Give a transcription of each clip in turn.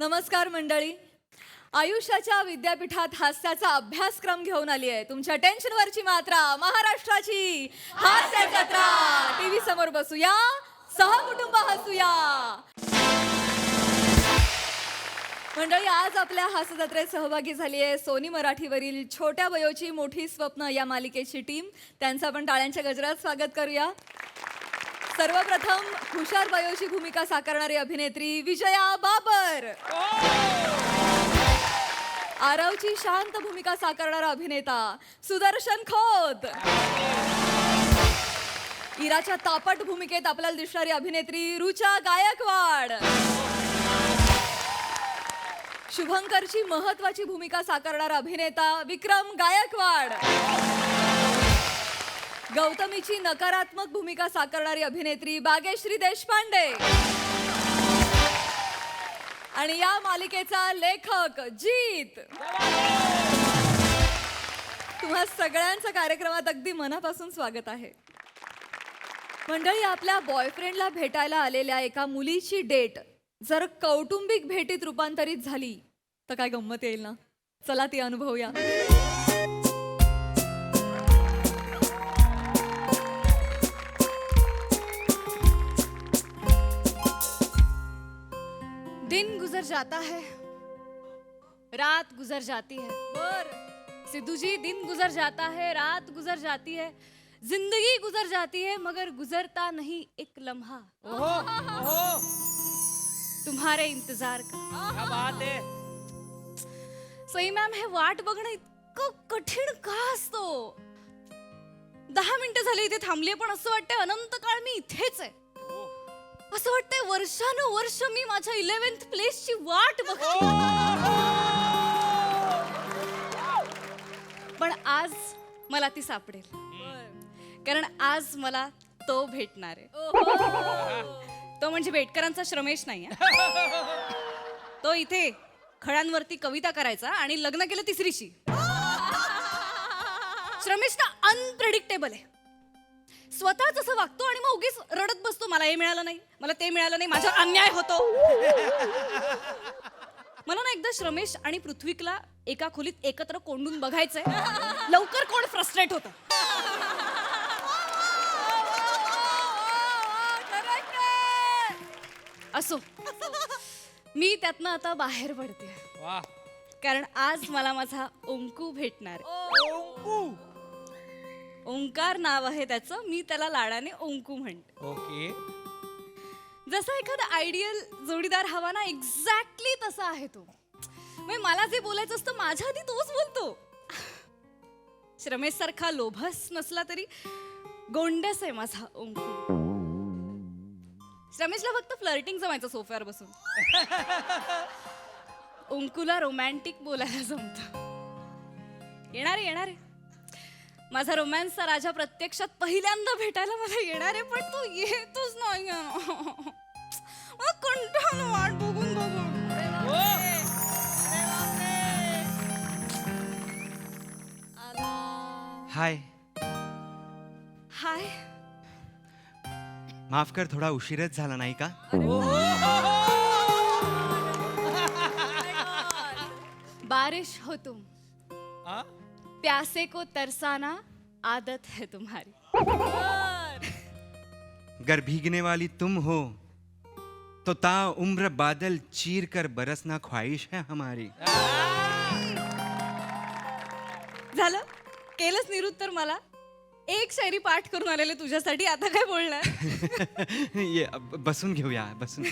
नमस्कार मंडळी. आयुष्याच्या विद्यापीठात हास्याचा अभ्यासक्रम घेऊन आली आहे तुमच्या टेन्शनवरची मात्रा महाराष्ट्राची हास्य जत्रा. टीव्ही समोर बसूया, सहकुटुंब हसूया. मंडळी, आज आपल्या हास्य जत्रेत सहभागी झाली आहे सोनी मराठीवरील छोट्या वयोची मोठी स्वप्न या मालिकेची टीम. त्यांचं आपण टाळ्यांच्या गजरात स्वागत करूया. सर्वप्रथम हुशार बायोची भूमिका साकारणारी अभिनेत्री विजया बाबर. आरवची शांत भूमिका साकारणारा अभिनेता सुदर्शन खोत. इराच्या तापट भूमिकेत आपल्याला दिसणारी अभिनेत्री रुचा गायकवाड. शुभंकरची महत्वाची भूमिका साकारणारा अभिनेता विक्रम गायकवाड. गौतमीची नकारात्मक भूमिका साकारणारी अभिनेत्री बागेश्री देशपांडे. आणि या मालिकेचा लेखक जीत. तुम्हा सगळ्यांचं कार्यक्रमात अगदी मनापासून स्वागत आहे. मंडळी, आपल्या बॉयफ्रेंडला भेटायला आलेल्या एका मुलीची डेट जर कौटुंबिक भेटीत रूपांतरित झाली तर काय गंमत येईल ना. चला ती अनुभवूया. दिन गुजर जाता है, रात गुजर जाती है. सिद्धू जी, दिन गुजर जाता है, रात गुजर जाती है, जिंदगी गुजर जाती है, मगर गुजरता नहीं एक लम्हा तुम्हारे इंतजार का. क्या बात है. सई मॅम, हे वाट बघणं इतकं कठीण का असतो. 10 मिनिटं झाली इथे थांबली, पण असं वाटतंय अनंत काळ मी इथेच आहे. असं वाटतंय वर्षानुवर्ष मी माझ्या 11th प्लेसची वाट बघते. पण आज मला ती सापडेल, कारण आज मला तो भेटणार आहे. तो म्हणजे बेटकरांचा श्रमेश नाही. तो इथे खड्यांवरती कविता करायचा आणि लग्न केलं तिसरीशी. श्रमेश ना अनप्रेडिक्टेबल आहे. स्वतः जसं वागतो आणि मग उगीच रडत बसतो, मला हे मिळालं नाही, मला ते मिळालं नाही, माझ्यावर अन्याय होतो. मला ना एकदा श्रमेश आणि पृथ्वीकला एका खोलीत एकत्र कोंडून बघायचंय. लवकर कोण फ्रस्ट्रेट होतं. असो, मी त्यातनं आता बाहेर पडते, वाह. कारण आज मला माझा ओंकू भेटणार. ओंकार नाव आहे त्याचं, मी त्याला लाडाने ओंकू म्हणते. ओके. जसा एखादा आयडियल जोडीदार हवा ना, एक्झॅक्टली तसा आहे तो. म्हणजे मला जे बोलायचं असतं माझ्या आधी तोच बोलतो. श्रमेश सारखा लोभस नसला तरी गोंडस आहे माझा ओंकू. श्रमेशला फक्त फ्लर्टिंग जमायचं सोफ्यावर बसून. ओंकूला रोमॅन्टिक बोलायला जमतं. येणारे माझा रोमॅन्सचा राजा प्रत्यक्षात पहिल्यांदा भेटायला मला येणार आहे, पण तो येतोच नाही. मला कंटाळा वाट बघून हाय. हाय. माफ कर, थोडा उशीरच झाला नाही का? बारिश हो तुम, आ? प्यासे को तरसाना आदत है तुम्हारी. गर भीगने वाली तुम हो तो ता उम्र बादल चीर कर बरसना ख्वाहिश है हमारी. झालं, केलंच निरुत्तर. मला एक शायरी पाठ करून आलेले तुझ्यासाठी, आता काय बोलणार. ये बसून घेऊया, बसून.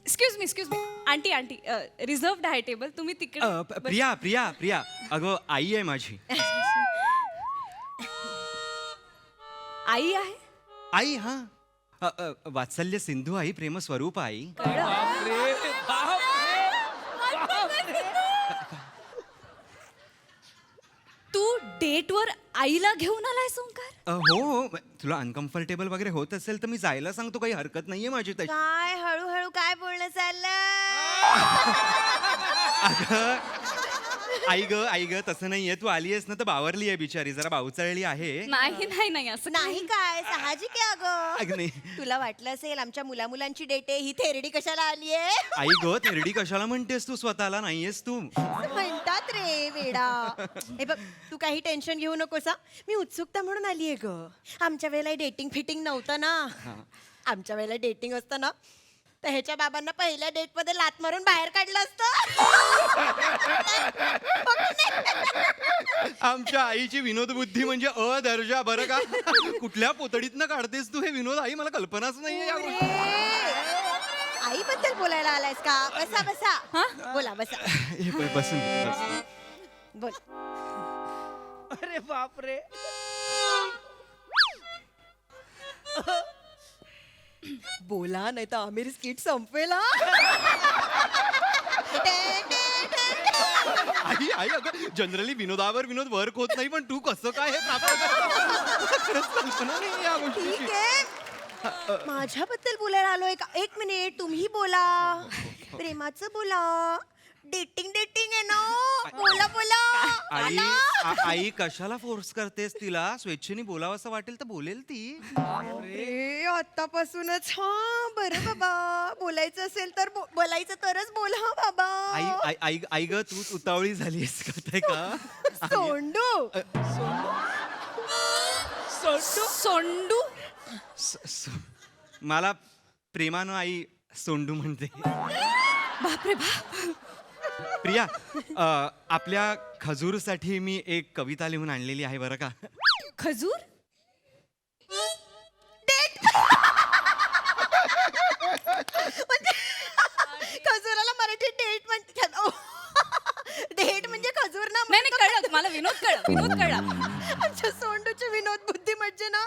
एक्सक्यूज मी आंटी रिझर्व्ड आहे टेबल, तुम्ही तिकडे. प्रिया अगो आई आहे माझी. आई आहे. आई, हा. वात्सल्य सिंधू आई, प्रेम स्वरूप आई. तू डेटवर आईला घेऊन आलाय ओंकार? हो, तुला अनकम्फर्टेबल वगैरे होत असेल तर मी जायला सांगतो, काही हरकत नाहीये माझी तशी. काय हळूहळू काय बोलणं चाललं. आई ग तसं नाहीये. तू आली आहेस ना तर बावरली आहे बिचारी, जरा बावचळली आहे. नाही असं नाही काय साहजिक आहे अगं. अगं नाही. तुला वाटलं असेल आमच्या मुलांची डेट आहे, ही थेरडी कशाला आलीये आई ग थेरडी कशाला म्हणतेस तू? स्वतःला नाहीयेस तू. म्हणतात रे वेडा. हे बघ तू काही टेन्शन घेऊ नकोस हा. मी उत्सुकता म्हणून आलीये ग. आमच्या वेळेला डेटिंग फिटिंग नव्हतं ना. आमच्या वेळेला डेटिंग असतं ना तर ह्याच्या बाबांना पहिल्या डेट मध्ये लात मारून बाहेर काढलं असतं. आमच्या आईची विनोद बुद्धी म्हणजे दर्जा बरं का. कुठल्या पोतडीतनं काढतेस तू हे विनोद? आई मला कल्पनाच नाहीये या गोष्टी. आई बद्दल बोलायला आलायस का? बसा बसा बोला बसा. हे बसून बस. बोल. अरे बापरे. बोला नाही तर आमिर स्किट संपेल हा. आई अगं जनरली विनोदावर विनोद वर्क होत नाही, पण तू कसं काय हे प्राप्त करतो? खरंच कल्पना नाही या गोष्टीची. ठीक आहे. माझ्याबद्दल बोलायला आलोय का? एक मिनिट तुम्ही बोला. प्रेमाचं बोला. डेटिंग आहे ना. बोला बोला. आई कशाला फोर्स करतेस तिला? स्वेच्छेने बोलावं असं वाटेल तर बोलेल ती. अरे आतापासूनच हा बरं बाबा. बोलायचं असेल तर बोलायचं तरच बोला बाबा. आई ग तूच उतावळी झालीस का? का सोंडू. सोंडू. मला प्रेमानं आई सोंडू म्हणते. बापरे बाप. प्रिया आपल्या खजूरसाठी मी एक कविता लिहून आणलेली आहे बरं का. खजूर. खजुराला मराठी डेट म्हणते. डेट म्हणजे खजूर ना. नाही कळलं मला. विनोद कळला. आमच्या सोंडूची विनोद बुद्धी म्हणजे ना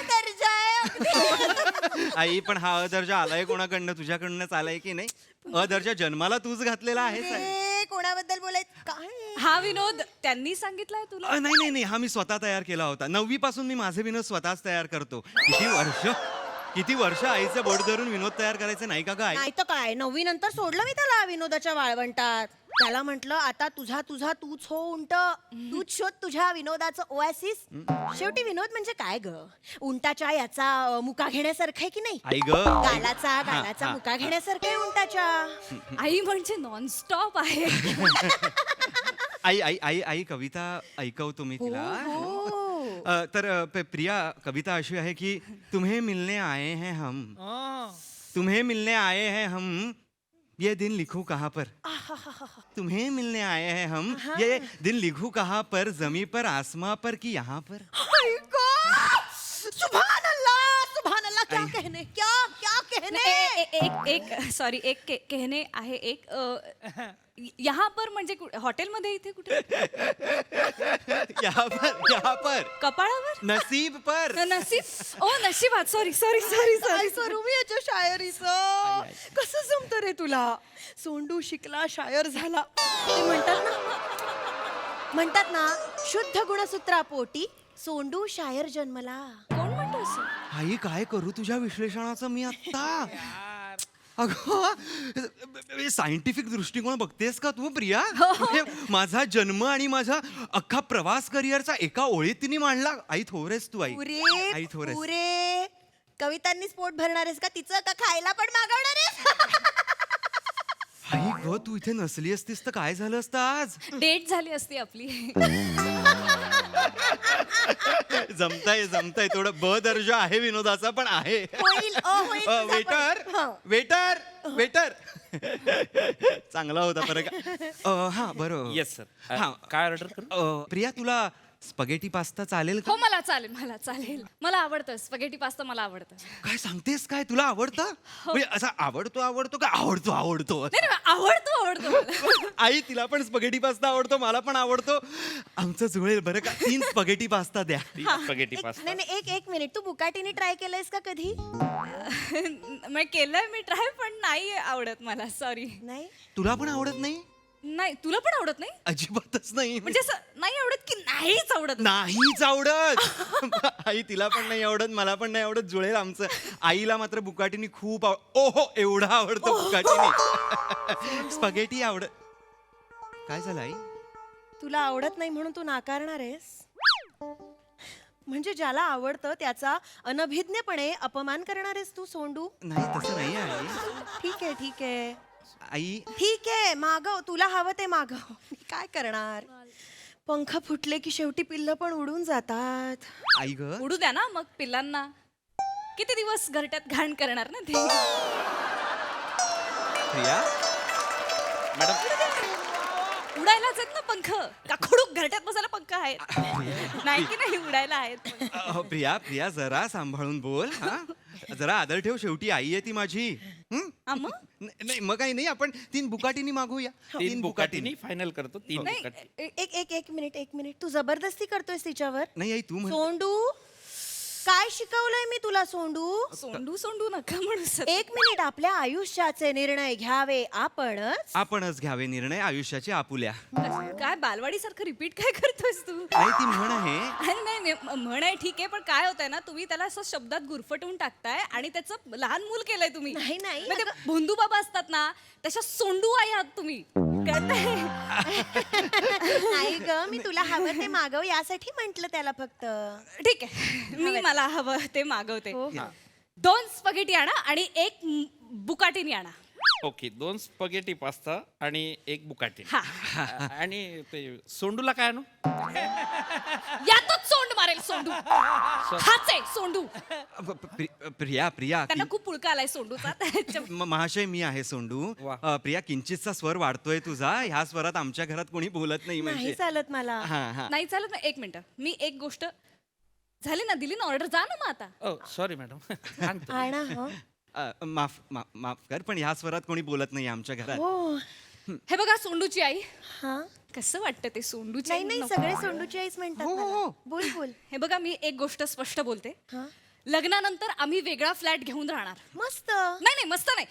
दर्जा आहे. आई पण हा अदर्जा आलाय कोणाकडनं? तुझ्याकडनंच आलाय की नाही? अदर्जा जन्माला तूच घातलेला आहेस. ए, कोणाबद्दल बोलायचं काय? हा विनोद त्यांनी सांगितलाय तुला? नाही हा मी स्वतः तयार केला होता. 9वी पासून मी माझे विनोद स्वतःच तयार करतो. किती वर्ष आईचं बोट धरून विनोद तयार करायचं नाही का आई? नाही तर काय. 9वी नंतर सोडलं मी त्याला विनोदाच्या वाळवंटात. त्याला म्हंटल आता तूच हो उंट. तूच शोध तुझ्या विनोदाचं ओएसिस. शेवटी विनोद म्हणजे काय ग? उंटाच्या याचा मुका घेण्यासारखं आहे की नाही? आई ग गालाचा मुका घेण्यासारखं आहे उंटाच्या. आई म्हणजे नॉनस्टॉप आहे. आई कविता ऐकवतो मी तिला. हो. तर प्रिया कविता अशी आहे की तुम्हें मिलने आए हैं हम, ये दिन लिखूं कहाँ पर. तुम्हें मिलने आए हैं हम, ये दिन लिखूं कहाँ पर, जमी पर, आसमां पर कि यहाँ पर. सुभान अल्लाह क्या कहने. एक सॉरी एक कहणे आहे एक. यहाँ पर म्हणजे हॉटेलमध्ये इथे कुठे? यहाँ पर कपाळावर. नसीब पर. नसीब. नशिबात. सॉरी. करू मी याच्या शायरीचं. कसं जमतं रे तुला? सोंडू शिकला शायर झाला. ते म्हणतात ना शुद्ध गुणसूत्रापोटी सोंडू शायर जन्मला. कोण म्हणतो असं? आई काय करू तुझ्या विश्लेषणाचं मी आता? अगं सायंटिफिक दृष्टिकोन बघतेस का तू प्रिया? म्हणजे माझा जन्म आणि माझा अख्खा प्रवास करिअरचा एका ओळीत तिने मांडला. आई थोरेस तू. आई थोरेस. पुरे कवितांनीच पोट भरणार आहेस का तिचं? का खायला पण मागवणार आहेस? आई ग तू इथे नसली असतीस तर काय झालं असतं आज? डेट झाली असती आपली. जमताय थोडं दर्जा आहे विनोदाचा पण आहे. होईल. वेटर चांगला होता बरं का. हा बरोबर. Yes sir. हा. काय ऑर्डर करू? प्रिया तुला स्पगेटी पास्ता चालेल का? हो मला चालेल. मला आवडतं स्पगेटी पास्ता. मला आवडतं. काय सांगतेस काय? तुला आवडतं? म्हणजे असा आवडतो का आवडतो? नाही आवडतो मला. आई तिला पण स्पगेटी पास्ता आवडतो, मला पण आवडतो. आमचं जुळेल बरं का. 3 स्पगेटी पास्ता द्या. Spaghetti pasta. नाही एक मिनिट. तू बुकाटीने ट्राय केलंयस का कधी? मी केलंय मी ट्राय पण नाही आवडत मला. सॉरी. नाही. तुला पण आवडत नाही? नाही तुला पण आवडत नाही? अजिबातच नाही. म्हणजे असं नाही आवडत की नाहीच आवडत? नाहीच आवडत. आई तिला पण नाही आवडत, मला पण नाही आवडत. जुळेल आमचं. आईला मात्र बुकाटीनी खूप ओहो एवढा आवडतो बुकाटीनी. स्पगेटी आवडत. काय झालं आई? तुला आवडत नाही म्हणून तू नाकारणार आहेस? म्हणजे ज्याला आवडतं त्याचा अनभिज्ञपणे अपमान करणार आहेस तू सोंडू? नाही तसं नाही आई. ठीक आहे ठीक आहे आई ठीक आहे, मागव तुला हवं ते मागव. मी काय करणार? पंख फुटले की शेवटी पिल्ल पण उडून जातात. आई ग उडू द्या ना मग पिल्लांना. किती दिवस घरट्यात घाण करणार ना ते. प्रिया मॅडम उडायलाच आहेत ना पंख. का खडूक घरट्यात बसायला पंख आहेत? नाही की नाही, उडायला आहेत पंख. प्रिया प्रिया जरा सांभाळून बोल हा. जरा आदर ठेव, शेवटी आई आहे ती माझी. हं? हा मग? नाही मग काही नाही, आपण 3 बुकाटीनी मागूया. 3 बुकाटीनी फायनल करतो. 3 नाही, बुकाटी. एक मिनिट तू जबरदस्ती करतोयस तिच्यावर? नाही आई तू म्हण. सोंडू काय शिकवलंय मी तुला सोंडू? सोंडू सोंडू नका म्हणू सर. 1 मिनिट, आपल्या आयुष्याचे निर्णय घ्यावे आपणच घ्यावे निर्णय आयुष्याचे आपुल्या. काय बालवाडी सारखं रिपीट काय करतोयस तू? नाही ती म्हण आहे. नाही नाही नाही, म्हण आहे ठीक आहे, पण काय होतंय ना, तुम्ही त्याला असं शब्दात गुरफटवून टाकताय आणि त्याचं लहान मूल केलंय तुम्ही. नाही, नाही, म्हणजे भोंदू बाबा असतात ना, तशा सोंडू आई आहात तुम्ही. कळतंय? नाही ग, मी तुला हवं ते मागव यासाठी म्हंटल त्याला फक्त. ठीक आहे, मी मला हवं ते मागवते. हो. 2 स्पगेटी आणा आणि 1 बुकाटीनी आणा. ओके 2 स्पगेटी पास्ता आणि 1 बुकाटी. हा. आणि ते सोंडूला काय आणू? यातच सोंड मारेल सोंडू. हाच आहे सोंडू. प्रिया प्रिया त्यांना खूप पुळका आलाय सोंडूचा. त्याच्या- महाशय मी आहे सोंडू. वा. प्रिया किंचितचा स्वर वाढतोय तुझा. ह्या स्वरात आमच्या घरात कोणी बोलत नाही नाही म्हणजे. चालत मला. हा हा नाही चालत ना. 1 मिनिट, मी एक गोष्ट झाली ना, दिली ना ऑर्डर, जा ना मग आता. ओ सॉरी मॅडम. आणतो. आणा हो. माफ कर, पण ह्या स्वरात कोणी बोलत नाही आमच्या घरात. हो. हे बघा सोंडूची आई. हा. कसं वाटतं ते सोंडूची नाही आई? नाही, नको. सगळे सोंडूची आईच म्हणतात हो, हो, मला. हो. बोल बोल. हे बघा, मी एक गोष्ट स्पष्ट बोलते. हा. लग्नानंतर आम्ही वेगळा फ्लॅट घेऊन राहणार. मस्त. नाही नाही, मस्त नाही.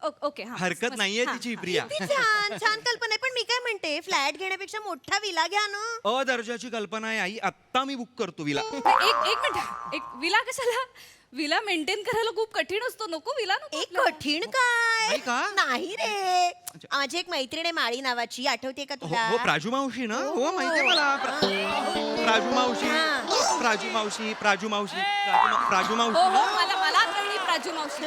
ओके, हा, हरकत मस्त. नाहीये हा, तिची हा. प्रिया. ती छान छान कल्पना आहे, पण मी काय म्हणते, फ्लॅट घेण्यापेक्षा मोठा विला घ्या ना. दर्जाची कल्पना आहे आई. आत्ता मी बुक करतो विला. एक मिनिट, एक विला कशाला? विला मेंटेन करायला खूप कठीण असतो. नको विला, नको एक आपल्याला. कठीण काय? नाही का? नाही रे. माझी एक मैत्रीण आहे माळी नावाची, आठवते का हो तुला? हो, प्राजू मावशी ना. हो माहितीये मला. प्राजू मावशी हा. प्राजू मावशी प्राजू मावशी प्राजू हो मावशी हो, ना. मला कळली प्राजू मावशी.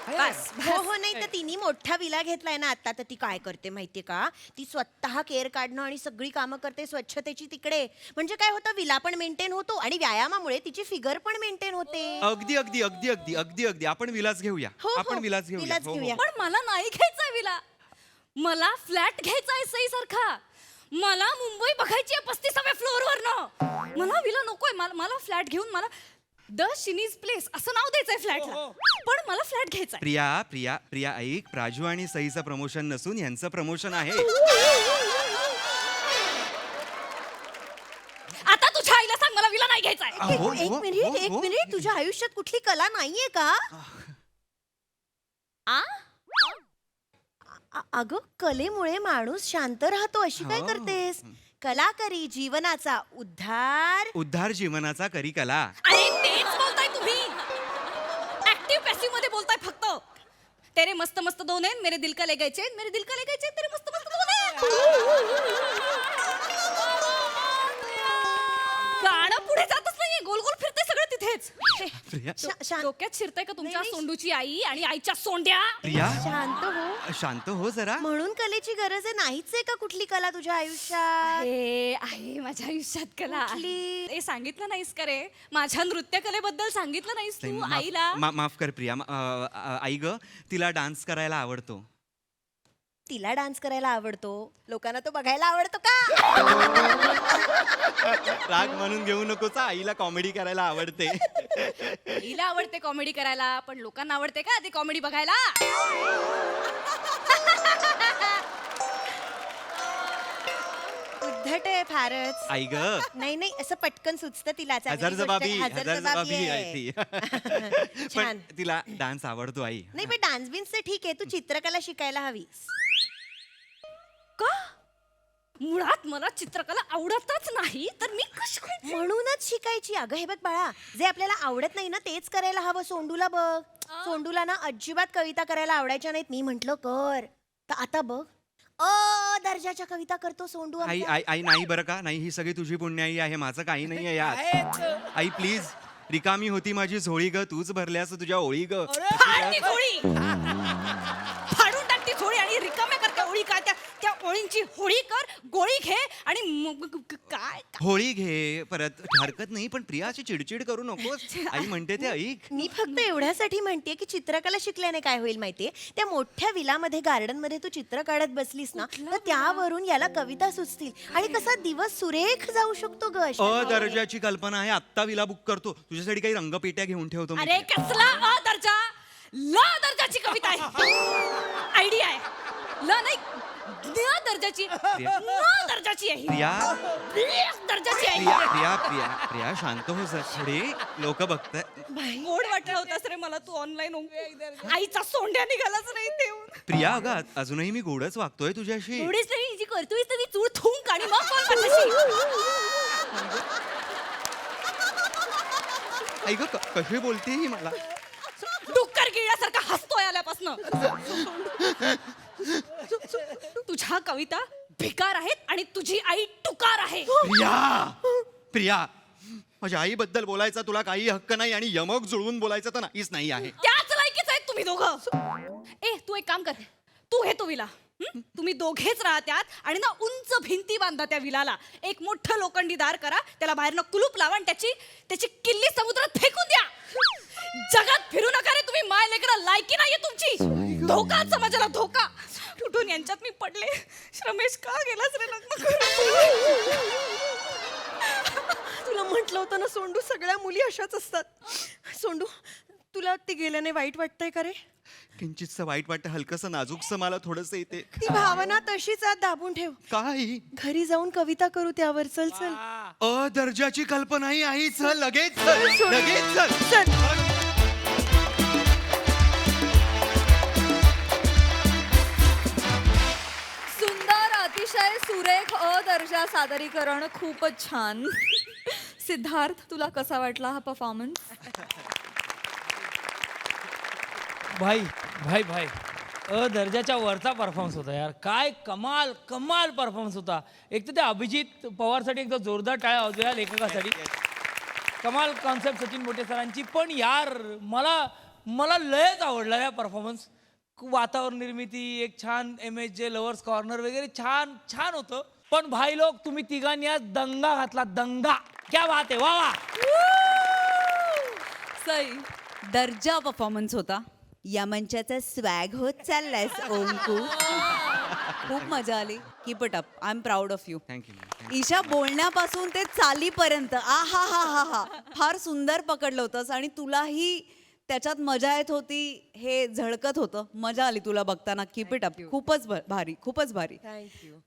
बस हो हो, नाही तर तिने मोठा विला घेतलाय ना आता, तर ती काय करते माहितीये का, ती स्वतः केअर काढणं आणि सगळी कामं करते स्वच्छतेची तिकडे. म्हणजे काय होतं, विला पण मेंटेन होतो आणि व्यायामामुळे तिची फिगर पण मेंटेन होते. अगदी अगदी अगदी अगदी अगदी अगदी आपण विलास घेऊया. हो, हो. आपण विलास घेऊया. विलास हो, हो. घेऊया. पण मला नाही घ्यायचा विला. मला फ्लॅट घ्यायचा आहे सई सारखा. मला मुंबई बघायची आहे 35व्या फ्लोअरवर ना. मला विला नकोय. मला फ्लॅट घेऊन मला द शिनीज प्लेस असं नाव द्यायचंय फ्लॅटला. पण मला फ्लॅट घ्यायचा आहे. प्रिया प्रिया प्रिया ऐक, प्राजू आणि सईचं प्रमोशन नसून यांचं प्रमोशन आहे. आता तुझ्या आईला सांग मला विला नाही घ्यायचा आहे. हो, एक हो, मिनिट हो, एक हो. मिनिट, तुझ्या आयुष्यात कुठली कला नाहीये का? आ? अगं, कलेमुळे माणूस शांत राहतो, अशी काय हो. करतेस? कला करी जीवनाचा उद्धार. उद्धार जीवनाचा करी कला. अरे तेच बोलताय तुम्ही. ऍक्टिव्ह पॅसिव्ह मध्ये बोलताय फक्त. तेरे मस्त मस्त 2 हैं, मेरे दिल का ले गए चैन, मेरे दिल का ले गए चैन, तेरे मस्त मस्त 2 हैं. गाणं पुढे जातच नाहीये, गोल गोल फिरते सगळं तिथेच. प्रिया डोक्यात शिरताय का तुमच्या नाही, नाही. सोंडूची आई आणि आईच्या सोंड्या? प्रिया शांत हो. शांत हो जरा. म्हणून कलेची गरज आहे, नाहीच आहे का कुठली कला तुझ्या आयुष्यात? आहे माझ्या आयुष्यात कला. कुठली? ते सांगितलं नाहीस का रे? माझ्या नृत्यकलेबद्दल सांगितलं नाहीस नाही, तू आईला? माफ कर प्रिया. आई ग, तिला डान्स करायला आवडतो. तिला डान्स करायला आवडतो, लोकांना तो बघायला आवडतो का? राग म्हणून घेऊ नकोस, आईला कॉमेडी करायला आवडते. हिला आवडते कॉमेडी करायला, पण लोकांना आवडते का ती कॉमेडी बघायला? उद्धट आहे फारच. आई ग, नाही नाही, असं पटकन सुचतं तिला. चांगली हजार गोष्ट जबाबी आहे, हजार जबाबी आहे आहे. ती. छान. पण तिला डान्स आवडतो आई. नाही पण डान्स बिन्स तर ठीक आहे, तू चित्रकला शिकायला हवी. का? मुळात मला चित्रकला आवडतच नाही, तर मी कशी काय? म्हणूनच शिकायची. अगं हे बघ बाळा, जे आपल्याला आवडत नाही ना तेच करायला हवं. सोंडूला बघ, सोंडूला ना अजिबात कविता करायला आवडायच्या नाहीत. मी म्हंटल कर, तर आता बघ दर्जाच्या कविता करतो सोंडू आई आमचा. आई आई नाही बरं का, नाही, ही सगळी तुझी पुण्याई आहे, माझं काही नाही आहे यात. आई प्लीज, रिकामी होती माझी झोळी ग, तूच भरल्यास तुझ्या ओळी ग. फाड ती झोळी. फाडून टाक ती झोळी आणि रिकाम्या कर त्या ओळी. काय त्या ओळींची होळी कर, गोळी घे आणि काय होळी घे परत, हरकत नाही, पण प्रिया अशी चिडचिड करू नकोस. आई म्हणते ते ऐक. मी फक्त एवढ्यासाठी म्हणतेय की चित्रकला शिकल्याने काय होईल माहितीये, त्या मोठ्या विलामध्ये गार्डन मध्ये तू चित्र काढत बसलीस ना, तर त्यावरून याला कविता सुचतील आणि कसा दिवस सुरेख जाऊ शकतो ग अशा. दर्जाची कल्पना आहे, आत्ता विला बुक करतो तुझ्यासाठी, काही रंगपेट्या घेऊन ठेवतो मी. अरे कसला अ दर्जा, ल दर्जाची कविता आहे. आयडिया आहे. ल नाही, न दर्जाची, न दर्जाची आहे. प्रिया दर्जाची आहे. प्रिया प्रिया प्रिया प्रिया शांत हो सर, थोडे लोक बघताय. गोड वाटलं होतास रे मला तू ऑनलाईन. आईचा सोंड्या निघालाच नाही ते. प्रिया अगं अजूनही मी गोडच वागतोय तुझ्याशी. एवढीच नाही जी करतोय तरी चूळ थुंक आणि मग कॉल करतोशी. ऐक कशी बोलते ही मला. डुक्कर गिळल्यासारखा हसतोय आल्यापासनं. तुझ्या कविता भिकार आहेत आणि तुझी आई टुकार आहे. प्रिया प्रिया, माझ्या आईबद्दल बोलायचा तुला काही हक्क नाही आणि यमक जुळवून बोलायचं तर नाहीच नाही आहे. त्याच लायकीच आहेत तुम्ही दोघं. ए तू एक काम कर, तू हे तो विला. तुम्ही दोघेच राहा त्यात आणि ना उंच भिंती बांधा त्या विलाला. एक मोठं लोखंडी दार करा, त्याला बाहेरनं कुलूप लावा आणि त्याची किल्ली समुद्रात फेकून द्या. जगात फिरू नका रे तुम्ही. माय लेकरं, लायकी नाहीये तुमची. धोका समाजाला धोका. कुठून यांच्यात मी पडले. श्रमेश का गेलास रे लग्न करून? तुला म्हटलं होतं ना सोंडू, सगळ्या मुली अशाच असतात. सोंडू, तुला ते गेल्याने वाईट वाटतंय का रे? किंचितस वाईट वाटतं, हलकस नाजूकस मला थोडस येते. ती भावना तशीच आत दाबून ठेव. काय घरी जाऊन कविता करू त्यावर. चल चल दर्जाची कल्पना ही आई, चल लगेच चल, लगेच चल. चल. सुंदर, अतिशय सुरेख दर्जा सादरीकरण, खूपच छान. सिद्धार्थ, तुला कसा वाटला हा परफॉर्मन्स? भाई भाई भाई दर्जाच्या वरचा परफॉर्मन्स होता यार. काय कमाल कमाल परफॉर्मन्स होता. एक तर त्या अभिजित पवारसाठी एकदा जोरदार टाळ्या वाजवूया, लेखकासाठी. कमाल कॉन्सेप्ट सचिन मोठे सरांची. पण यार मला लयच आवडला या परफॉर्मन्स. वातावरण निर्मिती, एक छान MSJ लवर्स कॉर्नर वगैरे छान छान होतं. पण भाई लोक, तुम्ही तिघांनी आज दंगा घातला, दंगा. क्या बात आहे, वा वा. सई, दर्जा परफॉर्मन्स होता. या मंचाचा स्वॅग होत चाललायस ओंकू. खूप मजा आली. Keep it up. I am proud of you. Thank you. Isha बोलण्यापासून ते चालीपर्यंत आ हा हा हा हा फार सुंदर पकडलं होतंस आणि तुलाही त्याच्यात मजा येत होती. हे झळकत होतं. मजा आली तुला बघताना. Keep it up. खूपच भारी, खूपच भारी.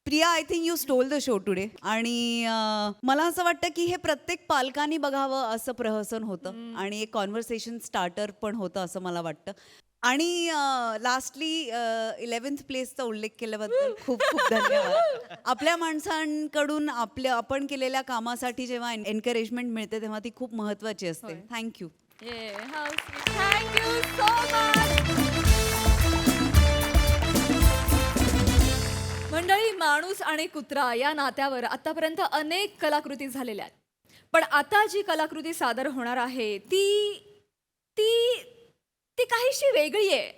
Priya, I think you stole the show today. आणि मला असं वाटतं की हे प्रत्येक पालकांनी बघावं असं प्रहसन होतं आणि एक कॉन्व्हर्सेशन स्टार्टर पण होतं असं मला वाटतं. आणि लास्टली 11th प्लेसचा उल्लेख केल्याबद्दल खूप खूप धन्यवाद. आपल्या माणसांकडून आपण केलेल्या कामासाठी जेव्हा एनकरेजमेंट मिळते तेव्हा ती खूप महत्वाची असते. थँक्यू. Thank you so much. मंडळी, माणूस आणि कुत्रा या नात्यावर आतापर्यंत अनेक कलाकृती झालेल्या आहेत. पण आता जी कलाकृती सादर होणार आहे ती काहीशी वेगळी आहे.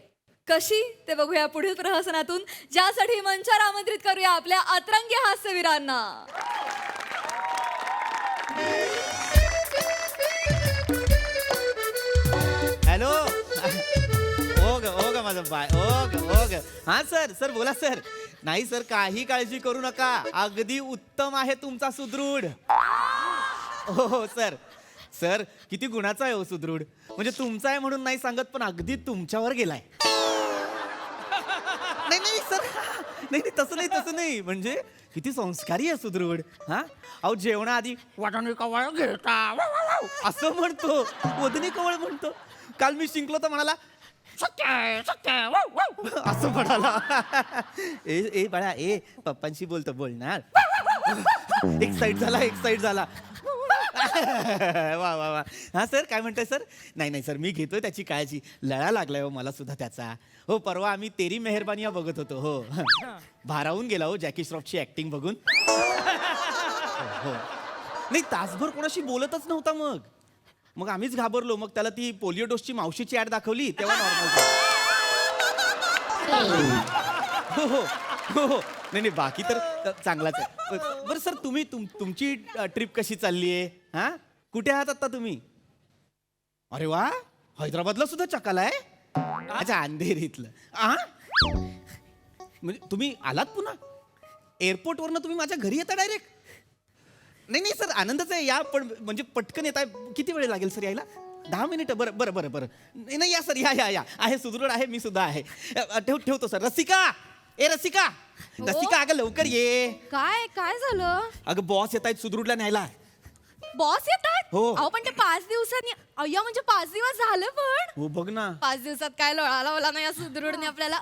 कशी ते बघूया पुढील प्रहसनातून, ज्यासाठी मंचावर आमंत्रित करूया आपल्या अतरंगी हास्यवीरांना. हॅलो. ओ ग माझं बाय. ओ ग. हा सर बोला सर. नाही सर, काही काळजी करू नका. अगदी उत्तम आहे तुमचा सुदृढ. हो सर किती गुणाचा आहे हो सुदृढ. म्हणजे तुमचा आहे म्हणून नाही सांगत, पण अगदी तुमच्यावर गेलाय. नाही सर, नाही तसं नाही. म्हणजे किती संस्कारी आहे सुदृढ. हा अहो, जेवणाआधी वाटाणे कवळ घेता असं म्हणतो, वदनी कवळ म्हणतो. काल मी शिंकलो तर म्हणाला असं म्हणाला. ए बाळा, पप्पांशी बोलतो, बोलणार. एक साईड झाला. वा वा वा. हा सर काय म्हणताय सर? नाही सर मी घेतोय त्याची काळजी. लळा लागलाय हो मला सुद्धा त्याचा. हो परवा आम्ही तेरी मेहरबानिया बघत होतो. हो भारावून गेला हो जॅकी श्रॉफची ऍक्टिंग बघून. हो नाही तासभर कोणाशी बोलतच नव्हता. मग आम्हीच घाबरलो. मग त्याला ती पोलिओ डोसची मावशीची ऍड दाखवली तेव्हा नॉर्मल. हो हो हो हो नाही बाकी तर चांगलाच आहे. बरं सर तुम्ही तुमची ट्रिप कशी चालली आहे? हा कुठे आहात आता तुम्ही? अरे वा हैदराबादला सुद्धा चकालाय. अच्छा अंधेरीतलं. म्हणजे तुम्ही आलात पुन्हा एअरपोर्टवरनं तुम्ही माझ्या घरी येता डायरेक्ट? नाही सर आनंदच आहे या. पण म्हणजे पटकन येत आहे. किती वेळ लागेल सर यायला? 10 मिनिटं. बरं नाही या सर या आहे सुदृढ आहे मी सुद्धा आहे. ठेवतो सर. रसिका रसिका अगं लवकर ये. काय काय झालं? अगं बॉस येत आहेत सुदृढला न्यायला. बॉस येतात? हो. अहो पण ते 5 दिवसांनी. अय्या म्हणजे 5 दिवस झालं पण. हो बघ ना. 5 दिवसात काय लोळा लावला नाही या सुदृढने आपल्याला.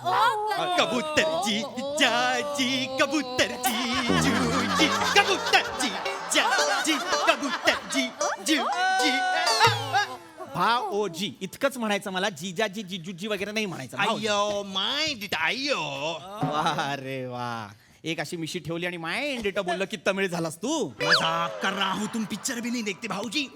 कबूतरची जाजी कबूतरची जूजी कबूतरची जाजी कबूतरची जूजी. भाओजी इतकंच म्हणायचं मला. जिजाजी जिजूजी वगैरे नाही म्हणायचं. भाओजी. अय्यो माय अय्यो. वा रे वा. एक अशी मिशी ठेवली आणि माइंड डेटा बोललं की तमिळ झालास तू. मजाक कर रहा हूं. तुम पिक्चर भी नहीं देखते भाऊजी.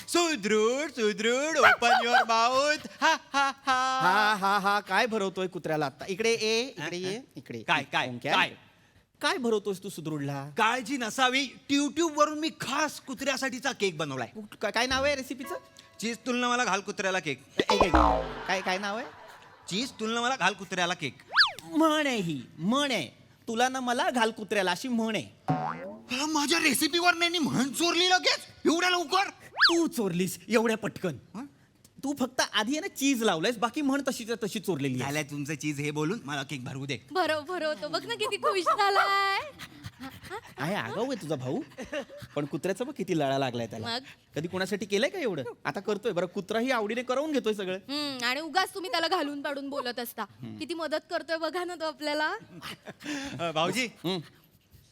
सुदृढ ओपन युअर माउथ. हा हा हा. हा काय भरवतोय कुत्र्याला आता? इकडे ये इकडे. काय? काय भरवतोयस तू सुदृढला? काळजी नसावी. ट्यूब वरून मी खास कुत्र्यासाठीचा केक बनवलाय. काय नाव आहे रेसिपीचं? चीज तुलना मला घाल कुत्र्याला केक. काय नाव आहे? चीज तुलना मला घाल कुत्र्याला केक. म्हण आहे ही. म्हण आहे तुला ना मला घाल कुत्र्याला अशी म्हण आहे. माझ्या रेसिपीवर नाही म्हण चोरली लगेच एवढ्या लवकर. तू चोरलीस एवढ्या पटकन. तू फक्त आधी आहे ना चीज लावलंयस. बाकी म्हण तशी चोरलेली आहे. झालंय तुमचं चीज हे बोलून मला केक भरवू दे. भरवतो बघ ना किती खुश झालाय. आहे आगाऊ आहे तुझा भाऊ. पण कुत्र्याचं बघ किती लळा लागलाय त्याला. मग? कधी कोणासाठी केलंय का एवढं? आता करतोय. बरं कुत्राही आवडीने करून घेतोय सगळं. आणि उगाच तुम्ही त्याला घालून पाडून बोलत असता. किती मदत करतोय बघा ना तो आपल्याला. भाऊजी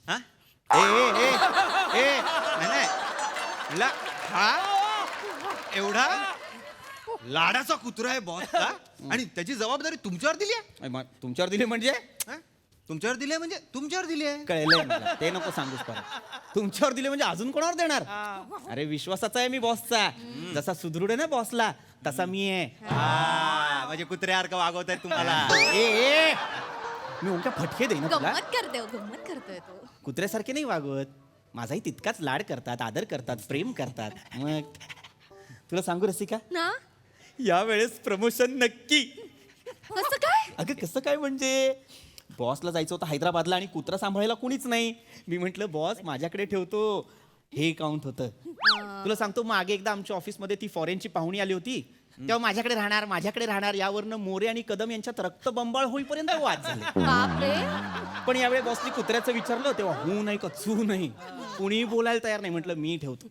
हा नाही हा एवढा लाडाचा कुत्रा आहे बॉसचा आणि त्याची जबाबदारी तुमच्यावर दिली आहे. तुमच्यावर दिली म्हणजे? तुमच्यावर दिली आहे म्हणजे तुमच्यावर दिली आहे. कळलंय मला. ते नको सांगूस परत. तुमच्यावर दिले म्हणजे अजून कोणावर देणार? अरे विश्वासाचा आहे मी बॉसचा. जसा सुदृढ आहे ना बॉसला तसा मी आहे. म्हणजे कुत्र्यासारखं वागवत आहे तुम्हाला. मी उलटा फटके देईन तुला. गंमत करतोय तो. कुत्र्यासारखे नाही वागवत. माझाही तितकाच लाड करतात आदर करतात प्रेम करतात. मग तुला सांगू रसिका ना या वेळेस प्रमोशन नक्की. कसं काय? अगं कसं काय म्हणजे बॉसला जायचं होतं हैदराबादला आणि कुत्रा सांभाळायला कुणीच नाही. मी म्हंटल बॉस माझ्याकडे ठेवतो. हे काउंट होतं. तुला सांगतो मागे एकदा आमच्या ऑफिसमध्ये ती फॉरेनची पाहुणी आली होती. तेव्हा माझ्याकडे राहणार यावरनं मोरे आणि कदम यांच्यात रक्तबंबाळ होईपर्यंत वाद झाले. बापरे. पण यावेळी बॉसनी कुत्र्याचं विचारलं तेव्हा हू नाही का चू नाही. कुणी बोलायला तयार नाही. म्हटलं मी ठेवतो.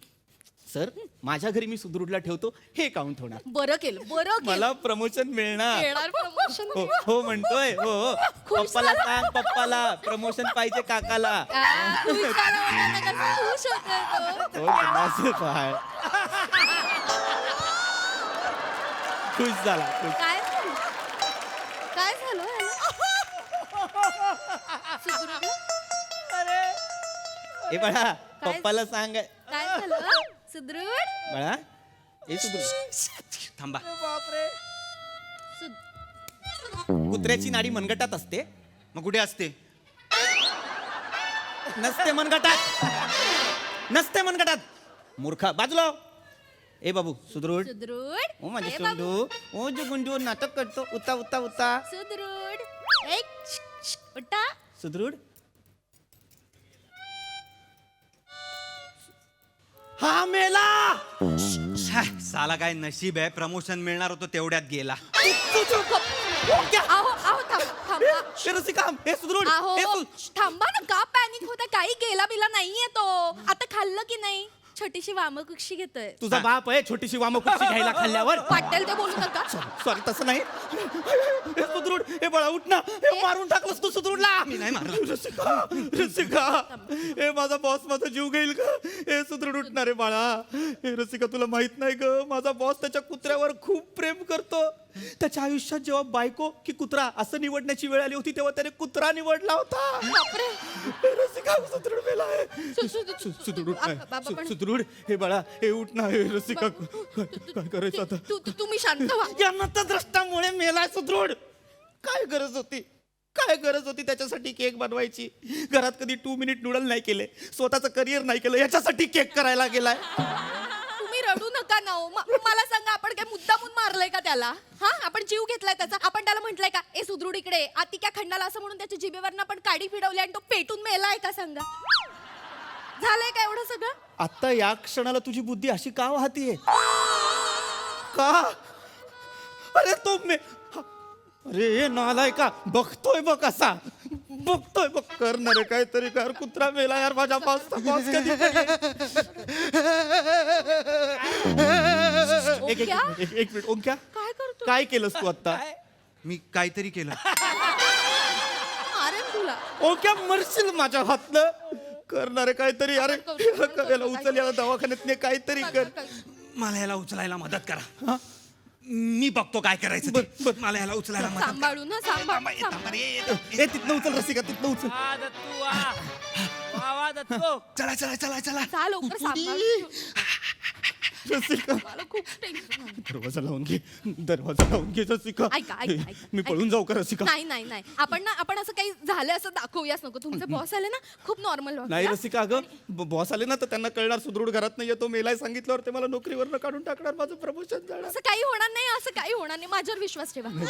सर माझ्या घरी मी सुदृढला ठेवतो. हे काउंट होणार. बरं केलं. मला प्रमोशन मिळणार. येणार promotion. हो म्हणतोय. हो पप्पाला सांग पप्पाला प्रमोशन पाहिजे काकाला. खुश झाला होता ना, कसं खुश होतोय तो. हो माझं बाळ. खुश झाला खुश. काय झालं सुदृढ? ए बाळा पप्पाला सांग. काय झालं सुदृढ? बाळा ए सुदृढ थांबा. कुत्र्याची नाडी मनगटात असते. मग कुठे असते? नसते मनगटात. मूर्खा बाजूला हो. ए बाबू सुदृढ. सुदृढ. ओ माझे ए बाबू. सोंडू. ओ जो गुंडू नाटक करतो. उता सुदृढ. उठा. सुदृढ. हा मेला. साला काय नशीब आहे. प्रमोशन मिळणार होतं तेवढ्यात गेला. आहो थांबा. रसिका हे सुदृढ. आहो हे थांबा ना. का पॅनिक होता? काही गेला बिला नाहीये तो. आता खाल्लं की नाही? छोटीशी वामकुक्षी घेतोय. तुझा बाप आहे छोटीशी वामकुक्षी घ्यायला खाल्ल्यावर. वाटेल ते बोलू नका. सॉरी तसं नाही. हे सुदृढ, हे बाळा उठ ना. हे मारून टाकलंस तू सुदृढला. मी नाही मारलं. रसिका, रसिका, हे माझा बॉस माझा जीव घेईल का? हे सुदृढ उठणार आहे बाळा. हे रसिका तुला माहित नाही ग, माझा बॉस त्याच्या कुत्र्यावर खूप प्रेम करतो. त्याच्या आयुष्यात जेव्हा बायको की कुत्रा असं निवडण्याची वेळ आली होती तेव्हा त्याने कुत्रा निवडला होता. हे रसिका सुदृढ मेला आहे. सुदृढ उठ नाही. बाबा पण- सुदृढ हे बाळा हे उठ ना. हे रसिका काय करायचं आता? तुम्ही शांत व्हा. या नतद्रष्टामुळे मेलाय सुदृढ. काय गरज होती, काय गरज होती त्याच्यासाठी केक बनवायची? घरात कधी 2 मिनिट नूडल नाही केले, स्वतःचं करिअर नाही केलं, याच्यासाठी केक करायला गेलाय. तुम्ही रडू नका ना हो. मला सांगा, आपण काय मुद्दामून मारलंय का त्याला? हा, आपण जीव घेतलाय त्याचा. आपण त्याला म्हटलंय का ए सुदृढ इकडे आती क्या खंडाला असं म्हणून त्याच्या जिभेवरनं आपण काडी फिरवली आणि तो पेटून मेलाय का? सांगा, झालंय का एवढं सगळं? आता या क्षणाला तुझी बुद्धी अशी का वाहतीये? का? अरे तो अरे नालाय का बघतोय बघ असा बघतोय बघ. करणार आहे काहीतरी कर. कुत्रा मेला यार माझ्या बॉस कधी ओंक्या? एक मिनिट ओंक्या, काय करतो? काय केलंस तू आता? मी काहीतरी केलं. अरे तुला ओंक्या मरशील माझ्या हातनं. करणार आहे काहीतरी. अरे याला उचल, याला दवाखान्यात ने, काहीतरी कर. मला याला उचलायला मदत करा. मी बघतो काय करायचं ते. मला याला उचलायला मदत करा. सांभाळू ना, सांभाळ. ए तिथनं उचल रसिका, तिथनं उचल. वा दत्तू वा. वा वा दत्तू. चला चला चला चला. जा लवकर, सांभाळ. रसिका मला खूप टेन्शन आलं. दरवाजा लावून घे, दरवाजा लावून घे रसिका. ऐका, ऐका, ऐका. मी पळून जाऊ का रसिका? नाही नाही नाही, आपण असं काही झालं असं दाखवूयाच नको. तुमचे बॉस आले ना, खूप नॉर्मल नाही रसिका, अगं बॉस आले ना तर त्यांना कळणार सुदृढ घरात नाही येतो मेलाय सांगितल्यावर ते मला नोकरीवरनं काढून टाकणार, माझं प्रमोशन जाणार. असं काही होणार नाही, असं काही होणार नाही. माझ्यावर विश्वास ठेवा. नाही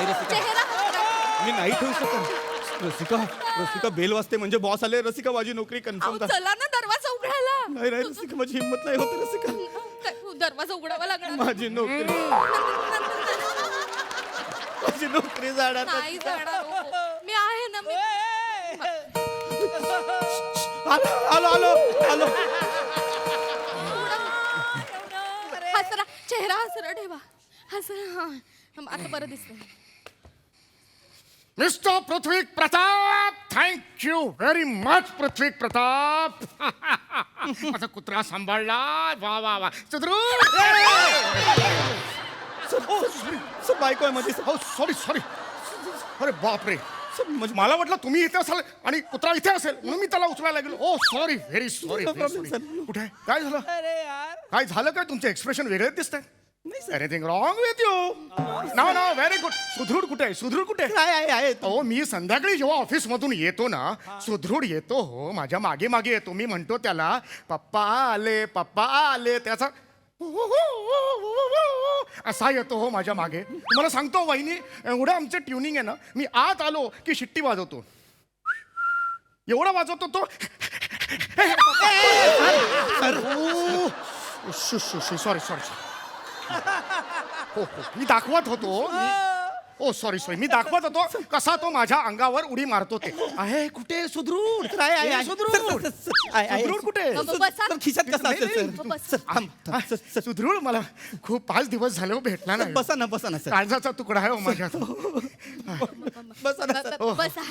रसिका, चेहरा हसरा. मी नाही ठेवू शकत. रसिका, रसिका बेल वाजते म्हणजे बॉस आले. रसिका माझी नोकरी अहो, कन्फर्म कर. चला ना दरवाजा उघडायला. नाही नाही रसिका, माझी हिंमत नाही होत रसिका. दरवाजा उघडावा लागणार. माझी नोकरी, माझी नोकरी जाणार. नाही जाणार हो. मी आहे ना. मी आलो आलो आलो आलो. हसरा, चेहरा हसरा ठेवा. हसरा. हा, आता बरं दिसतंय. Mister Prithvi Pratap, thank you very much Prithvi Pratap. माझा कुत्रा सांभाळला. वा वा वा. सर बायको आहे माझी. Sorry sorry. अरे बापरे, म्हणजे मला वाटलं तुम्ही इथे असाल आणि कुत्रा इथे असेल म्हणून मी त्याला उचलायला गेलो. ओ सॉरी, व्हेरी सॉरी. कुठे आहे? काय झालं? अरे यार. काय झालं काय? तुमचे एक्सप्रेशन वेगळेच दिसत आहेत. Anything wrong with you? No no, very good. सुदृढ कुठे आहे? सुदृढ कुठे आहे? काय आहे? अहो मी संध्याकाळी जेव्हा ऑफिस मधून येतो ना, सुदृढ येतो हो माझ्या मागे मागे येतो. मी म्हणतो त्याला पप्पा आले, पप्पा आले. त्याचा असा येतो हो माझ्या मागे. तुम्हाला सांगतो वहिनी, एवढं आमचं ट्युनिंग आहे ना, मी आत आलो की शिट्टी वाजवतो. एवढा वाजवतो तो. Sorry sorry. हो हो, मी दाखवत होतो. ओ सॉरी सॉरी, मी दाखवत होतो कसा तो माझ्या अंगावर उडी मारतो ते. आहे कुठे सुदृढ? काय आहे? सुदृढ. सुदृढ कुठे? बसा. खिशात कसा असेल सर? बसा. सुदृढ मला खूप 5 दिवस झाले हो भेटला नाही. बसा ना, बसा ना सर. काळजाचा तुकडा आहे हो माझ्या. बसा ना सर. बसा.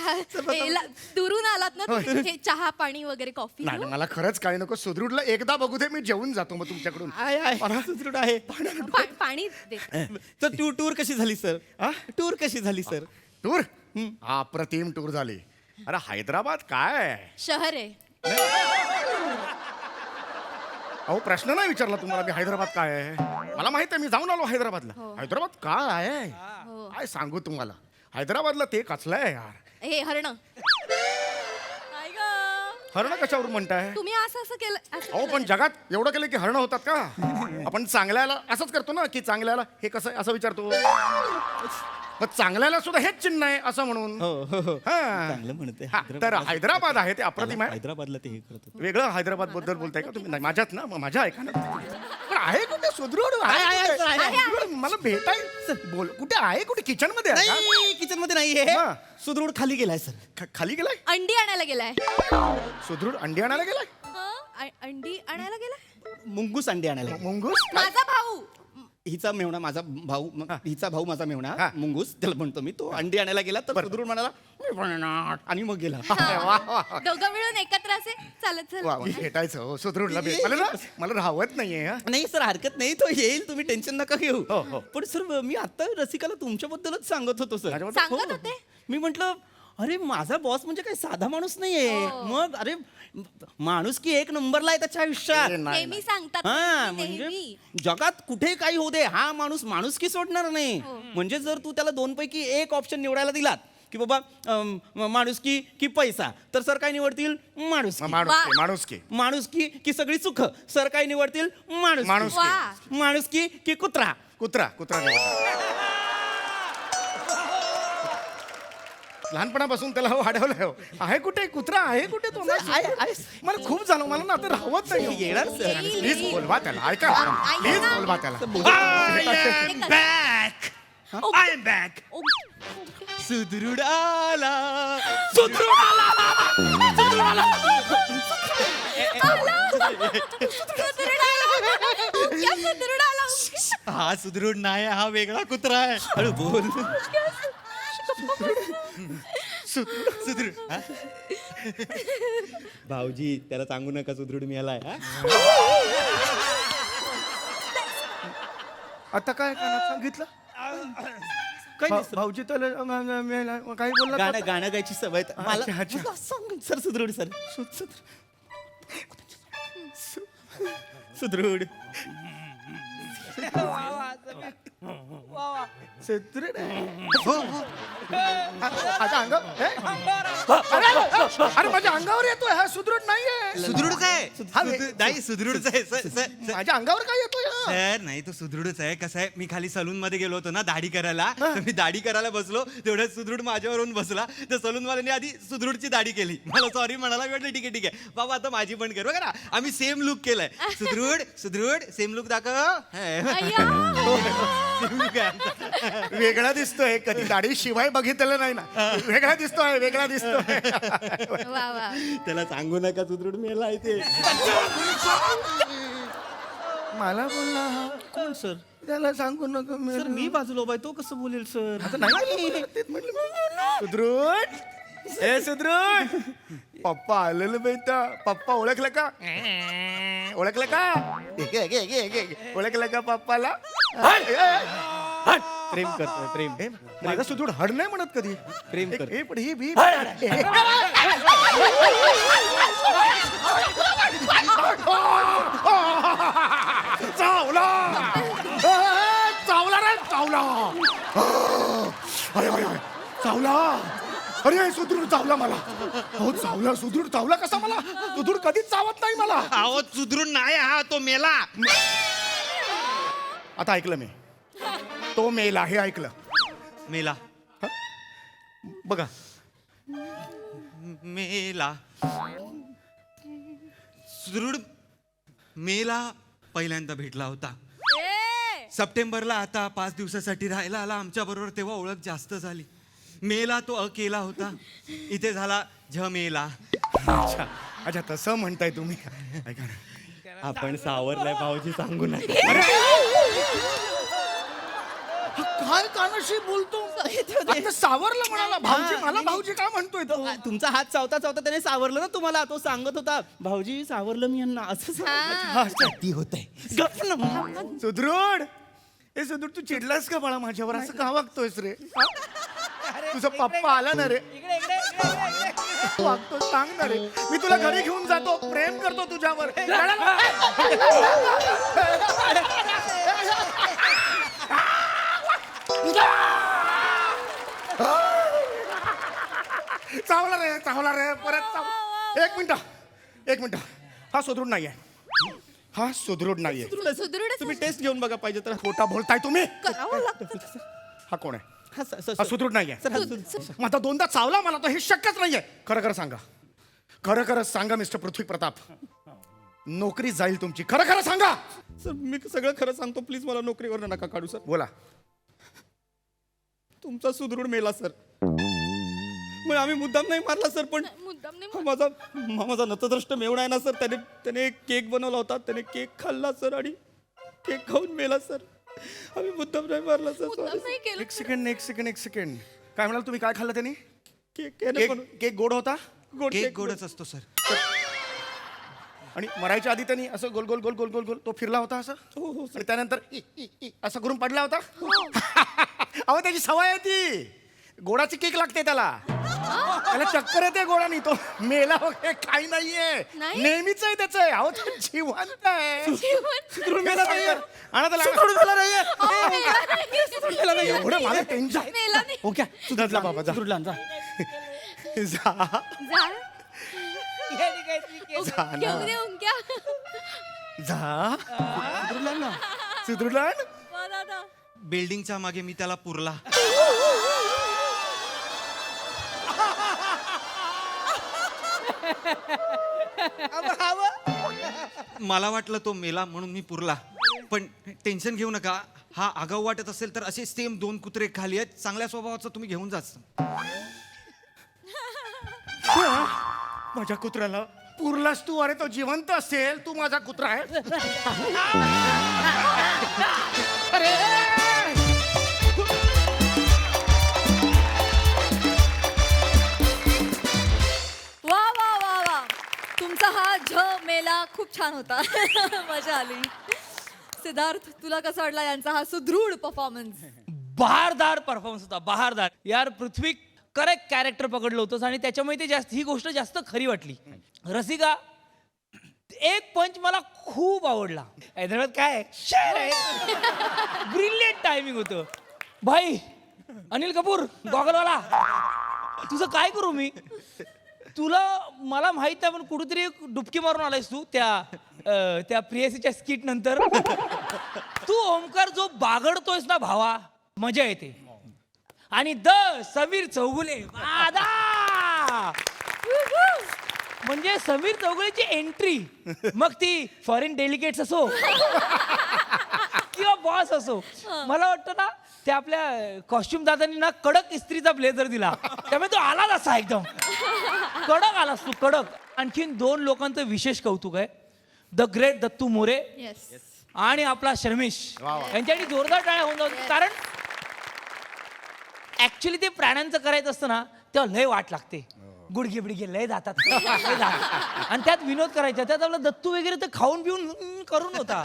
दुरून आलात ना तुम्ही. हे चहा पाणी वगैरे कॉफी. नाही नाही, मला खरंच काही नको. सुदृढला एकदा बघू दे, मी जेवून जातो मग तुमच्याकडून. आहे सुदृढ आहे. पाणी दे. तर टूर कशी झाली सर? टूर कशी झाली सर? टूर अप्रतिम टूर झाली. अरे हैदराबाद काय शहर आहे. अहो प्रश्न नाही विचारला तुम्हाला मी. हैदराबाद काय आहे मला माहित आहे. मी जाऊन आलो हैदराबादला. हैदराबाद काय आहे काय सांगू तुम्हाला. हैदराबादला ते कचलंय यार. हे हरण. हरणं कशावरून म्हणताय? तुम्ही असं असं केलं. असं अहो पण जगात एवढं केलं की हरणं होतात का? आपण चांगल्याला असंच करतो ना की चांगल्याला हे कसं आहे असं विचारतो. मग चांगल्याला सुद्धा हेच चिन्ह आहे असं म्हणून. हा. चांगलं म्हणते. हा, तर हैदराबाद आहे ते अप्रतिम आहे. हैदराबादला ते हे करत होतं. वेगळं हैदराबाद बद्दल बोलताय का तुम्ही? नाही माझ्यात ना, मग माझ्या ऐका ना. पण आहे कुठे कुठे सुदृढ सुदृढ, मला भेटायचं बोल कुठे आहे कुठे किचन मध्ये आहे का? नाही किचन मध्ये नाहीये हा. सुदृढ खाली गेलाय सर. खाली गेलाय अंडी आणायला गेलाय. सुदृढ अंडी आणायला गेलाय अंडी आणायला गेलाय. मुंगूस अंडे आणायला. मुंगूस माझा भाऊ. हिचा मेवणा माझा भाऊ हिचा भाऊ माझा मेवणा हा. मुंगूस त्याला म्हणतो मी. तो अंडी आणायला गेला तर सुदृढ म्हणाला "मी बनणार" आणि मग गेला. दोघं मिळून एकत्र असे चालत वा, चालत. वा, भेटायचं हो सुदृढला भेट मला ना मला राहवत नाहीये हा. नाही सर हरकत नाही तो येईल तुम्ही टेन्शन नका घेऊ. हो, हो. पण सर मी आता रसिकाला तुमच्याबद्दलच सांगत होतो सर. माझ्याबद्दल? सांगत हो. होते? मी म्हंटल अरे माझा बॉस म्हणजे काही साधा माणूस नाहीये. मग अरे माणूस की एक नंबरला आहे त्याच्या आयुष्यात. अरे नाही, नेहमी सांगतात हा नेहमी. म्हणजे जगात कुठे काही होऊ दे हा माणूस की सोडणार नाही. म्हणजे जर तू त्याला दोन पैकी एक ऑप्शन निवडायला दिलात की बाबा माणुसकी की पैसा तर सर काय निवडतील माणूस. माणुसकी माणुसकी की सगळी सुख सर काय निवडतील माणूस. माणुसकी. वा. माणुसकी की कुत्रा. कुत्रा निवडला. लहानपणापासून त्याला वाढवलंय हो. आहे कुठे कुत्रा आहे कुठे तो मला खूप झालं मला ना आता राहवत नाही हो. येणार सर. प्लीज बोलवा त्याला ऐका प्लीज बोलवा त्याला आय एम बॅक सुदृढ आला हा सुदृढ नाही हा वेगळा कुत्रा आहे. हळू बोल. सुदृढ हा? भाऊजी त्याला सांगू नका सुदृढ मिळालाय. आता काय सांगितलं भाऊजी त्याला काही बोलला गाणं गायची सवय मला. अच्छा, अच्छा. मला सांग सर सुदृढ सर सुदृढ. सुदृढ माझ्या अंगावर अरे माझ्या अंगावर येतोय हा सुदृढ नाहीये. सुदृढच आहे नाही सुदृढच आहे माझ्या अंगावर काय येतोय हा? सर नाही तो सुदृढच आहे. कसं आहे मी खाली सलून मध्ये गेलो होतो ना दाढी करायला तर मी दाढी करायला बसलो तेवढ्यात सुदृढ माझ्यावरून बसला तर सलून वाल्याने आधी सुदृढची दाढी केली मला सॉरी म्हणाला. म्हटलं ठीक आहे बाबा आता माझी पण कर बघा ना आम्ही सेम लुक केलाय. सुदृढ सेम लुक दाखव. सेम लुक आहे. वेगळा दिसतोय कधी दाढी शिवाय बघितलेलं नाही ना वेगळा दिसतोय वा वा. त्याला सांगू नका सुदृढ मिळालाय ते. मला बोलला हा. कोण सर. त्याला सांगू नका सर मी बाजूला उभा आहे तो कसं बोलेल सर. आता नाही तेच म्हटलं सुदृढ ए सुदृढ पप्पा आलेलं बेटा पप्पा ओळखलं का ओळखलं का पप्पाला. प्रेम करतोय प्रेम. माझा सुदृढ हड नाही म्हणत कधी प्रेम करतो. हे पण ही भी चावला चावला रे चावला चावला अरे सुदृढ चावला मला हो चावला सुदृढ चावला कसा मला सुदृढ कधीच चावत नाही मला. अहो सुदृढ नाही हा तो मेला. आता ऐकलं मी तो मेला हे ऐकलं मेला बघा मेला सुदृढ मेला पहिल्यांदा भेटला होता सप्टेंबरला. आता 5 दिवसासाठी राहायला आला आमच्या बरोबर तेव्हा ओळख जास्त झाली. मेला तो केला होता इथे झाला झमेला. अच्छा अच्छा तसं म्हणताय तुम्ही ऐका ना आपण सावरलाय भाऊजी सांगू नका. काय कानाशी बोलतो आता सावरला म्हणाला भाऊजी मला भाऊजी काय म्हणतोय तो तुमचा हात चावता चावता त्याने सावरलं ना तुम्हाला. तो सांगत होता भाऊजी सावरलं मी यांना असं ती होत आहे. गप ना. सुदृढ ए सुदृढ तू चिडलास का बाळा माझ्यावर असं का वागतोयस रे हा? तुझा पप्पा आला ना रे वागतो सांग ना रे मी तुला घरी घेऊन जातो प्रेम करतो तुझ्यावर. चावला रे परत एक मिनिट हा सुदृढ नाहीये सुदृढ तुम्ही टेस्ट घेऊन बघा पाहिजे तर. खोटा बोलताय तुम्ही करावं लागतं. हा कोण आहे हा, हा सुदृढ नाहीये सर, हा, मग आता दोनदा चावला मला तर हे शक्यच नाहीये. खरं सांगा मिस्टर पृथ्वी प्रताप नोकरी जाईल तुमची. खरं खरं सांगा. सर मी सगळं खरं सांगतो, प्लीज मला नोकरीवर नका काढू सर. बोला. तुमचा सुदृढ मेला सर. मग आम्ही मुद्दाम नाही मारला सर, पण मुद्दाम नाही हा माझा नतद्रष्ट मेवणा आहे ना सर, त्याने केक बनवला होता, त्याने केक खाल्ला सर आणि केक खाऊन मेला सर. आम्ही मुद्दाम नाही मारला सर. मुद्दाम नाही केलं. एक सेकंड. काय म्हणाल तुम्ही? काय खाल्लं त्याने? केक केक गोड होता. केक गोडच असतो सर. आणि मरायच्या आधी त्यांनी असं गोल गोल गोल गोल गोल गोल तो फिरला होता असं. आणि त्यानंतर इ, इ, इ असं करून पडला होता. अहो त्याची सवय आहे ती. गोडाची केक लागते त्याला. त्याला चक्कर येते गोडानी. तो मेला वगैरे काही नाहीये. नाही? नेहमीच आहे त्याचं. अहो तो जिवंत आहे. जीवन मेला नाहीये. आणा त्याला. एवढं मला टेन्शन. मेला नाही. ओके सुधारला बाबा जा. जा. जा. जा ना. घेऊन ये उंक्या. जा. सुधरला ना. वा दादा. बिल्डिंगच्या मागे मी त्याला पुरला. मला वाटलं तो मेला म्हणून मी पुरला, पण टेन्शन घेऊ नका. हा आगाऊ वाटत असेल तर असे सेम 2 कुत्रे खाली आहेत, चांगल्या स्वभावाचं, तुम्ही घेऊन जाच. माझ्या कुत्र्याला पुरलास तू. अरे तो जिवंत असेल. तू माझा कुत्रा आहे. वा वा वा वा, तुमचा हा मेला खूप छान होता. मजा आली. सिद्धार्थ, तुला कसा वाटला यांचा हा सुदृढ परफॉर्मन्स? बहारदार परफॉर्मन्स होता, बहारदार. यार पृथ्वी करेक्ट कॅरेक्टर पकडलं होतंस आणि त्याच्यामुळे ते ही गोष्ट जास्त खरी वाटली. रसिका, एक पंच मला खूप आवडला. हैदराबाद काय ब्रिलियंट टायमिंग होतं भाई. अनिल कपूर गॉगलवाला, तुझं काय करू मी? तुला मला माहित नाही, पण कुठेतरी एक डुबकी मारून आलायस तू त्या प्रियसीच्या स्किट नंतर. तू ओमकार जो बागडतोयस ना भावा, मजा येते. आणि समीर चौगुले वादा, म्हणजे समीर चौगुलेची एंट्री, मग ती फॉरेन डेलिगेट्स असो किंवा बॉस असो, मला वाटतं ना त्या आपल्या कॉस्ट्युम दादांनी ना कडक इस्त्रीचा ब्लेझर दिला, त्यामुळे तो आलाच असा एकदम कडक आलास तू, कडक. आणखीन 2 लोकांचं विशेष कौतुक आहे. द ग्रेट दत्तू मोरे आणि आपला शर्मिश, यांच्यासाठी जोरदार टाळ्या होऊन जाऊ. कारण ऍक्च्युली ते प्राण्यांचं करायचं असतं ना, तेव्हा लय वाट लागते. गुडघे बिडघे लय जातात. आणि त्यात विनोद करायचा, त्यात आपला दत्तू वगैरे तर खाऊन पिऊन करून होता.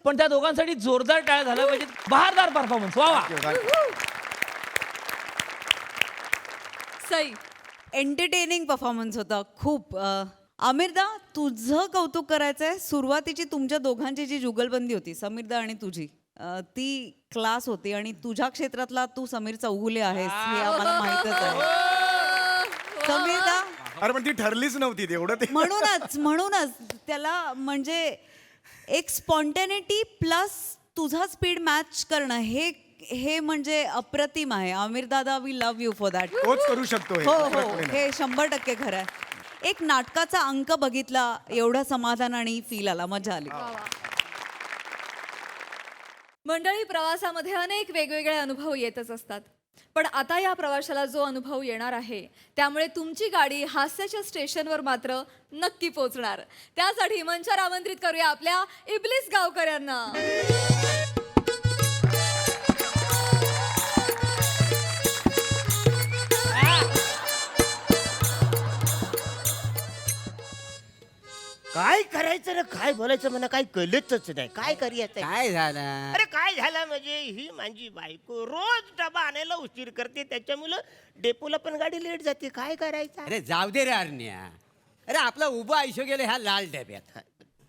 पण त्या दोघांसाठी जोरदार टाळ्या झाल्या पाहिजे. बहारदार परफॉर्मन्स. वा वा. सई, एंटरटेनिंग परफॉर्मन्स होता खूप. आमिरदा, तुझं कौतुक करायचंय. सुरुवातीची तुमच्या दोघांची जी जुगलबंदी होती, समीरदा आणि तुझी, ती क्लास होती. आणि तुझ्या क्षेत्रातला तू समीर चौगुले आहेस हे आम्हाला माहितच आहे. समीरदा, अरे पण ती ठरलीच नव्हती तेवढं ते. म्हणूनच त्याला म्हणजे एक स्पॉन्टॅनिटी प्लस तुझा स्पीड मॅच करणं हे म्हणजे अप्रतिम आहे. आमिर दादा, we love you for that. तोच करू शकतो हे. हो दुसरं हो, कोणी नाही. हे 100% खरं आहे. एक नाटकाचा अंक बघितला, एवढा समाधान आणि फील आला, मजा आली. मंडळी, प्रवासामध्ये अनेक वेगवेगळे अनुभव येतच असतात, पण आता या प्रवाशाला जो अनुभव येणार आहे, त्यामुळे तुमची गाडी हास्याच्या स्टेशनवर मात्र नक्की पोहोचणार. त्यासाठी मंचावर आमंत्रित करूया आपल्या इब्लिस गावकऱ्यांना. काय करायचं ना काय बोलायचं मला काही कळतच नाही. काय करूयाचं काय झालं? अरे काय झालं म्हणजे ही माझी बायको रोज डबा आणायला उशीर करते, त्याच्यामुळं डेपोला पण गाडी लेट जाते. काय करायचं? अरे जाऊ दे रे अरण्या. अरे आपलं उभं आयुष्य गेलं ह्या लाल डब्यात.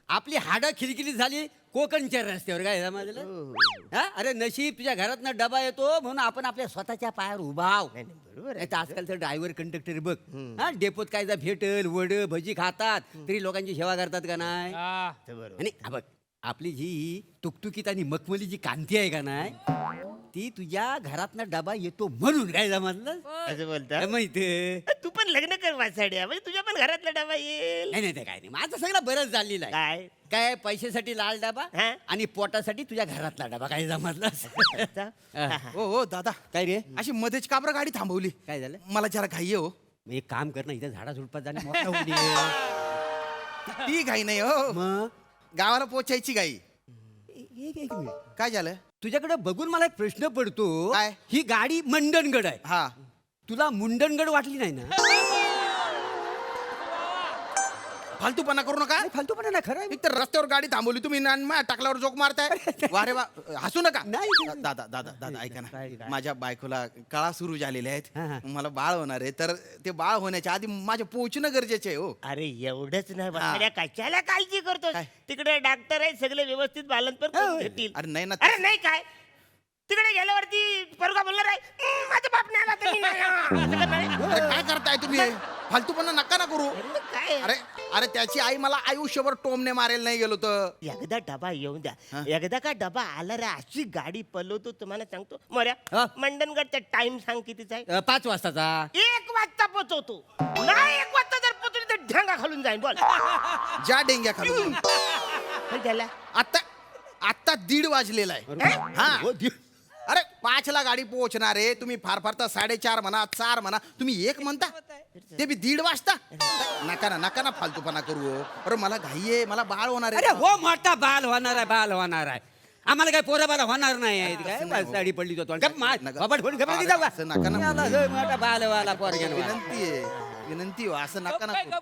आपली हाडं खिलखिली झाली कोकणच्या रस्त्यावर. काय समजलं? हा, अरे नशीब तुझ्या घरात डबा येतो म्हणून आपण आपल्या स्वतःच्या पायावर उभा आहो. बरोबर नाही तर आजकालचं ड्रायव्हर कंडक्टर बघ, हा, डेपोत काय जा भेटल वड भजी खातात तरी लोकांची सेवा करतात का नाही? बरोबर. आणि हा बघ, आपली जी तुकतुकीत आणि मखमली जी कांती आहे का नाही, ती तुझ्या घरातनं डबा येतो म्हणून काय जमतलं असं बोलता माहिती तू पण लग्न कर वासाड्या म्हणजे तुझ्या पण घरातला डबा येईल नाही नाही ते काय नाही माझं सगळं बरंच झालेलं आहे काय काय पैशासाठी लाल डबा हा? आणि पोटासाठी तुझ्या घरातला डबा काय जमतलं हो हो दादा काय रे अशी मध्येच का बरं गाडी थांबवली काय झालं मला जरा घाई आहे हो मग एक काम कर ना इथे झाडा झुडपात जाणे मोठा होऊ दे. ती घाई नाही हो मग गावाला पोचायची घाई एक मिनिट काय झालं तुझ्याकडे बघून मला एक प्रश्न पडतो काय? ही गाडी मंडणगड आहे हा तुला मुंडणगड वाटली नाही ना फालतूपणा करू नका फालतूपणा ना खरं आहे. एक तर रस्त्यावर गाडी थांबवली तुम्ही टाकल्यावर जोक मारताय वा रे वा हसू नका नाही. दादा दादा दादा ऐका काय? ना माझ्या बायकोला कळा सुरू झालेल्या हा, हा. आहेत मला बाळ होणार आहे तर ते बाळ होण्याच्या आधी माझे पोहोचणं गरजेचे आहे हो अरे एवढंच नाही वासाड्या कशाला काळजी करतो तिकडे डॉक्टर आहे सगळे व्यवस्थित बालनपर करून घेतील अरे नाही ना अरे नाही काय तिकडे गेल्यावरती पोरगा बोलणार आहे माझा बाप नाही आला तर मी नाही येणार." असं करणार आहे? अरे काय करताय तुम्ही फालतूपणा नका ना करू अरे काय अरे अरे त्याची आई मला आयुष्यभर टोमने मारेल नाही गेलो तर एकदा डबा येऊन द्या एकदा का डबा आला रे अशी गाडी पलवतो तुम्हाला सांगतो मर्या हा? मंडणगडचा टाइम सांग कितीचा आहे 5 वाजताचा 1 वाजता पोचवतो नाही 1 वाजता जर पोचवली तर ढेंगा खालून जाईन बोल ज्या डेंग्या खालून काय झाला आता आता 1:30 वाजलेला आहे हा अरे 5ला गाडी पोहोचणार आहे तुम्ही फार फार तर 4:30 म्हणा 4 म्हणा तुम्ही 1 म्हणता ते बी 1:30 वाजता नका ना फालतूपणा करू हो. अरे मला घाई आहे मला बाळ होणार अरे आहे हो मोठा बाल होणार आहे बाल होणार आहे आम्हाला काय पोरा बाला होणार नाही आहे. काय साडी पडली तो असं नका ना. मोठा बाल वाला पोर विनंती हो असं नका ना करू.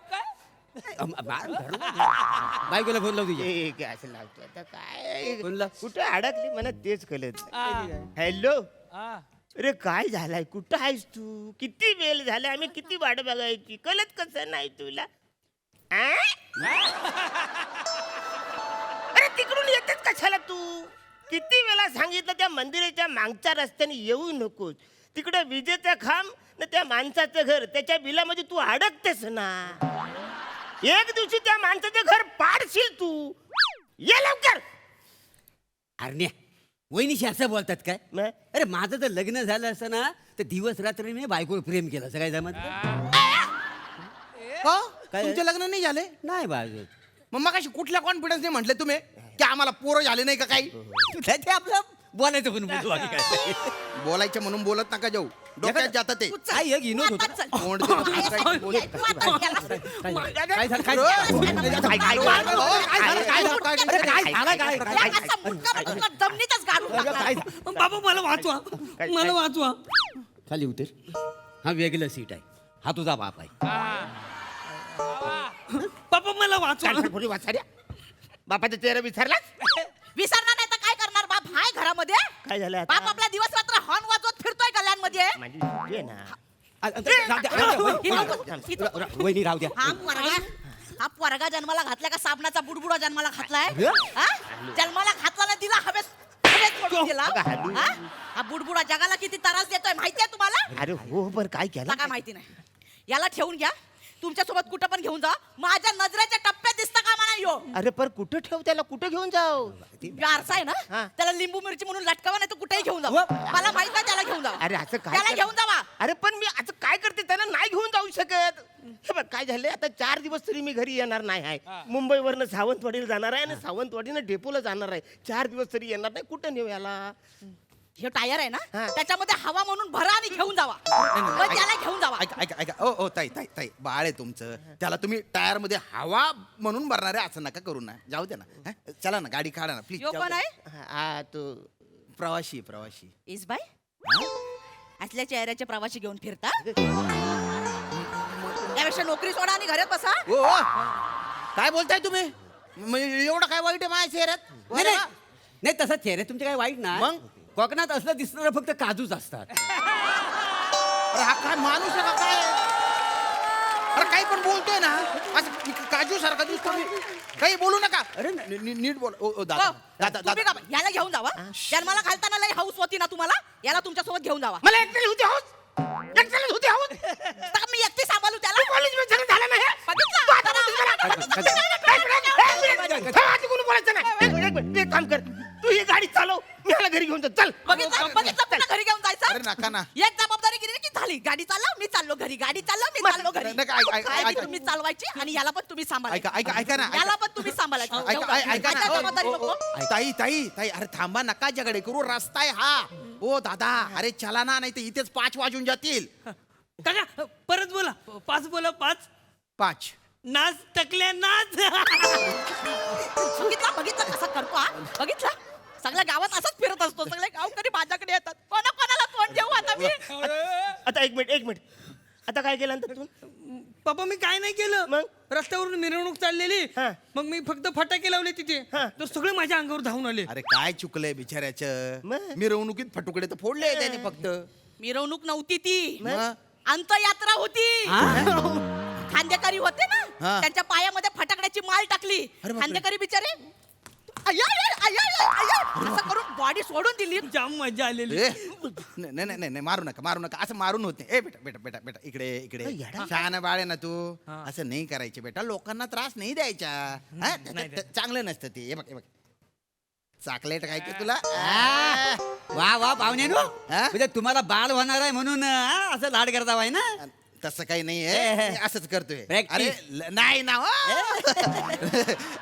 बायकोला फोन लाव तुझ्या ए, काय असं लावतो आता काय बोलला. कुठं अडकली मला तेच कळत हॅलो अरे काय झालाय कुठं आहेस तू किती वेळ झाला आम्ही किती वाट बघायची कळत कसं नाही तुला आ? अरे तिकडून येतेच कशाला तू किती वेळा सांगितलं त्या मंदिराच्या मागच्या रस्त्याने येऊ नकोस तिकडे विजेचा खांब ना त्या माणसाचं घर त्याच्या बिलामध्ये तू अडकतेस ना एक दिवशी त्या माणसाचं घर पाडशील तू ये लवकर अरे वहिनीशी असं बोलतात काय मग? अरे माझं जर लग्न झालं असतं ना तर दिवस रात्री मी बायकोवर प्रेम केलं असं काय जमत हो? काय? तुमचे लग्न नाही झाले नाही बाजू मग अशी कुठल्या कॉन्फिडन्सने म्हटले तुम्ही की आम्हाला पोरं झाले नाही का काही ते आपलं बोलायचं पण बोलू आम्ही काय. बोलायचं म्हणून बोलत नका जाऊ डोक्यात जातं ते काय एक विनोद होता तोंड देऊन काय बोलत काय झालं काय झालं? जमिनीतच गाडून बाबा मला वाचवा मला वाचवा खाली उतर हा वेगळं सीट आहे हा तुझा बाप आहे बाबा मला वाचवा वाचाड्या बापाचा चेहरा विसरलाच विसरणार नाही तर काय करणार बाप हाय घरामध्ये काय झालं आता? बाप आपला दिवस रात्र हॉर्न वाजवत फिरतोय कल्याणमध्ये माझी सुट्टी आहे ना वहिनी राहू द्या हा पोरगा जन्माला घातला का साबणाचा बुडबुडा जन्माला घातलाय हा? जन्माला घातला ना तिला हवेत पडून दिला हा? हा बुडबुडा जगाला किती त्रास देतोय माहितीये तुम्हाला अरे हो पण काय केलं मला काय माहिती नाही याला ठेवून घ्या तुमच्या सोबत कुठं पण घेऊन जा माझ्या नजरेच्या टप्प्यात दिसता का मला यो अरे पण कुठं ठेव त्याला कुठं घेऊन जाऊ आरसा आहे हा. ना त्याला लिंबू मिरची म्हणून लटकावा नाही तर कुठेही घेऊन जावा मला माहित नाही त्याला घेऊन जावा अरे असं काय त्याला घेऊन जावा अरे पण मी आता काय करते त्याला नाही घेऊन जाऊ शकत हे बघ काय झालंय आता 4 दिवस तरी मी घरी येणार नाही आहे मुंबईवरनं सावंतवाडीला जाणार आहे आणि सावंतवाडीनं डेपोला जाणार आहे 4 दिवस तरी येणार नाही कुठं नेऊ याला हे टायर आहे ना हा. त्याच्यामध्ये हवा म्हणून भरा आणि घेऊन जावा मग त्याला घेऊन जावा ऐका ओ ताई ताई ताई बाळ आहे तुमचं त्याला तुम्ही टायर मध्ये हवा म्हणून भरणार आहे असं नका करू ना जाऊ द्या ना हं? चला ना गाडी काढा ना प्लीज यो कोण आहे हा तो प्रवाशी इस बाय असल्या चेहऱ्याचे प्रवासी घेऊन फिरता त्यापेक्षा नोकरी सोडा आणि घरात बसा ओ काय बोलताय तुम्ही म्हणजे एवढं काय वाईट आहे माझ्या चेहऱ्यात नाही, नाही. नाही तसं चेहरे तुमचे काय वाईट नाही मग? कोकणात असलं दिसणार फक्त काजूच असतात अरे हा काय माणूस आहे का काय अरे काही पण बोलतोय ना असं काजू सारखा दिसतो मी. काही बोलू नका अरे नीट बोल ओ दादा हो, दादा तुम्ही दादा का- याला घेऊन जावा जन्माला घालताना लई हाऊस होती ना तुम्हाला याला तुमच्या सोबत घेऊन जावा मला एकट्याला होती हाऊस एकट्याला होती हाऊस आता मी एकटी सांभाळू त्याला कॉलेज मध्ये झालं नाही बघितलं? तू आता बोलतोस मला? थांब, आता कोणी बोलायचं नाही एक मिनिट, एक काम कर तू ही गाडी चालव मी ह्याला घरी घेऊन जा चल बघितलं गाडी चालव मी चाललो घरी गाडी चालव मी चाललो घरी नका, ऐका, गाडी तुम्ही चालवायची आणि याला पण तुम्ही सांभाळायचं ऐका ना याला पण तुम्ही सांभाळायचं ऐका ना काय जबाबदारी ओ, नको? ओ, ताई ताई ताई अरे थांबा नका जगडे करू रस्ता आहे हा ओ दादा अरे चला ना नाही तर इथेच 5 वाजून जातील काका परत बोला 5 बोला 5 5 नाच टकल्या नाच बघितला बघितला कसा करतो हा बघितला सगळ्या गावात असंच फिरत असतो सगळे गावकरी माझ्याकडे येतात कोणाला तोंड देऊ आता मी आता एक मिनिट आता काय केलं नंतर तू पप्पा मी काय नाही केलं मग? रस्त्यावरून मिरवणूक चाललेली हा. मग मी फक्त फटाके लावले तिथे हा. तर सगळे माझ्या अंगावर धावून आले अरे काय चुकलंय बिचाऱ्याचं मग? मिरवणुकीत फटुकडे तर फोडले त्याने फक्त मिरवणूक नव्हती ती मग? अंतयात्रा होती खांदेकरी होते ना हा. त्यांच्या पायामध्ये फटाकड्याची माळ टाकली अरे बापरे. खांदेकरी बिचारे असं करून बॉडी सोडून दिली जाम मजा आलेली ए, नाही नाही नाही मारू नका असं मारून होते ए बेटा बेटा बेटा बेटा इकडे शहाणा बाळ आहे ना तू असं नाही करायचे बेटा लोकांना त्रास नाही द्यायचा हा? चांगलं नसतं ते हे बघ चॉकलेट खायचे तुला वा वा पाहुणे म्हणजे तुम्हाला बाल होणार आहे म्हणून असं लाड करता वाय ना तसं काही नाही आहे असंच करतोय Practice. अरे नाही ना हो.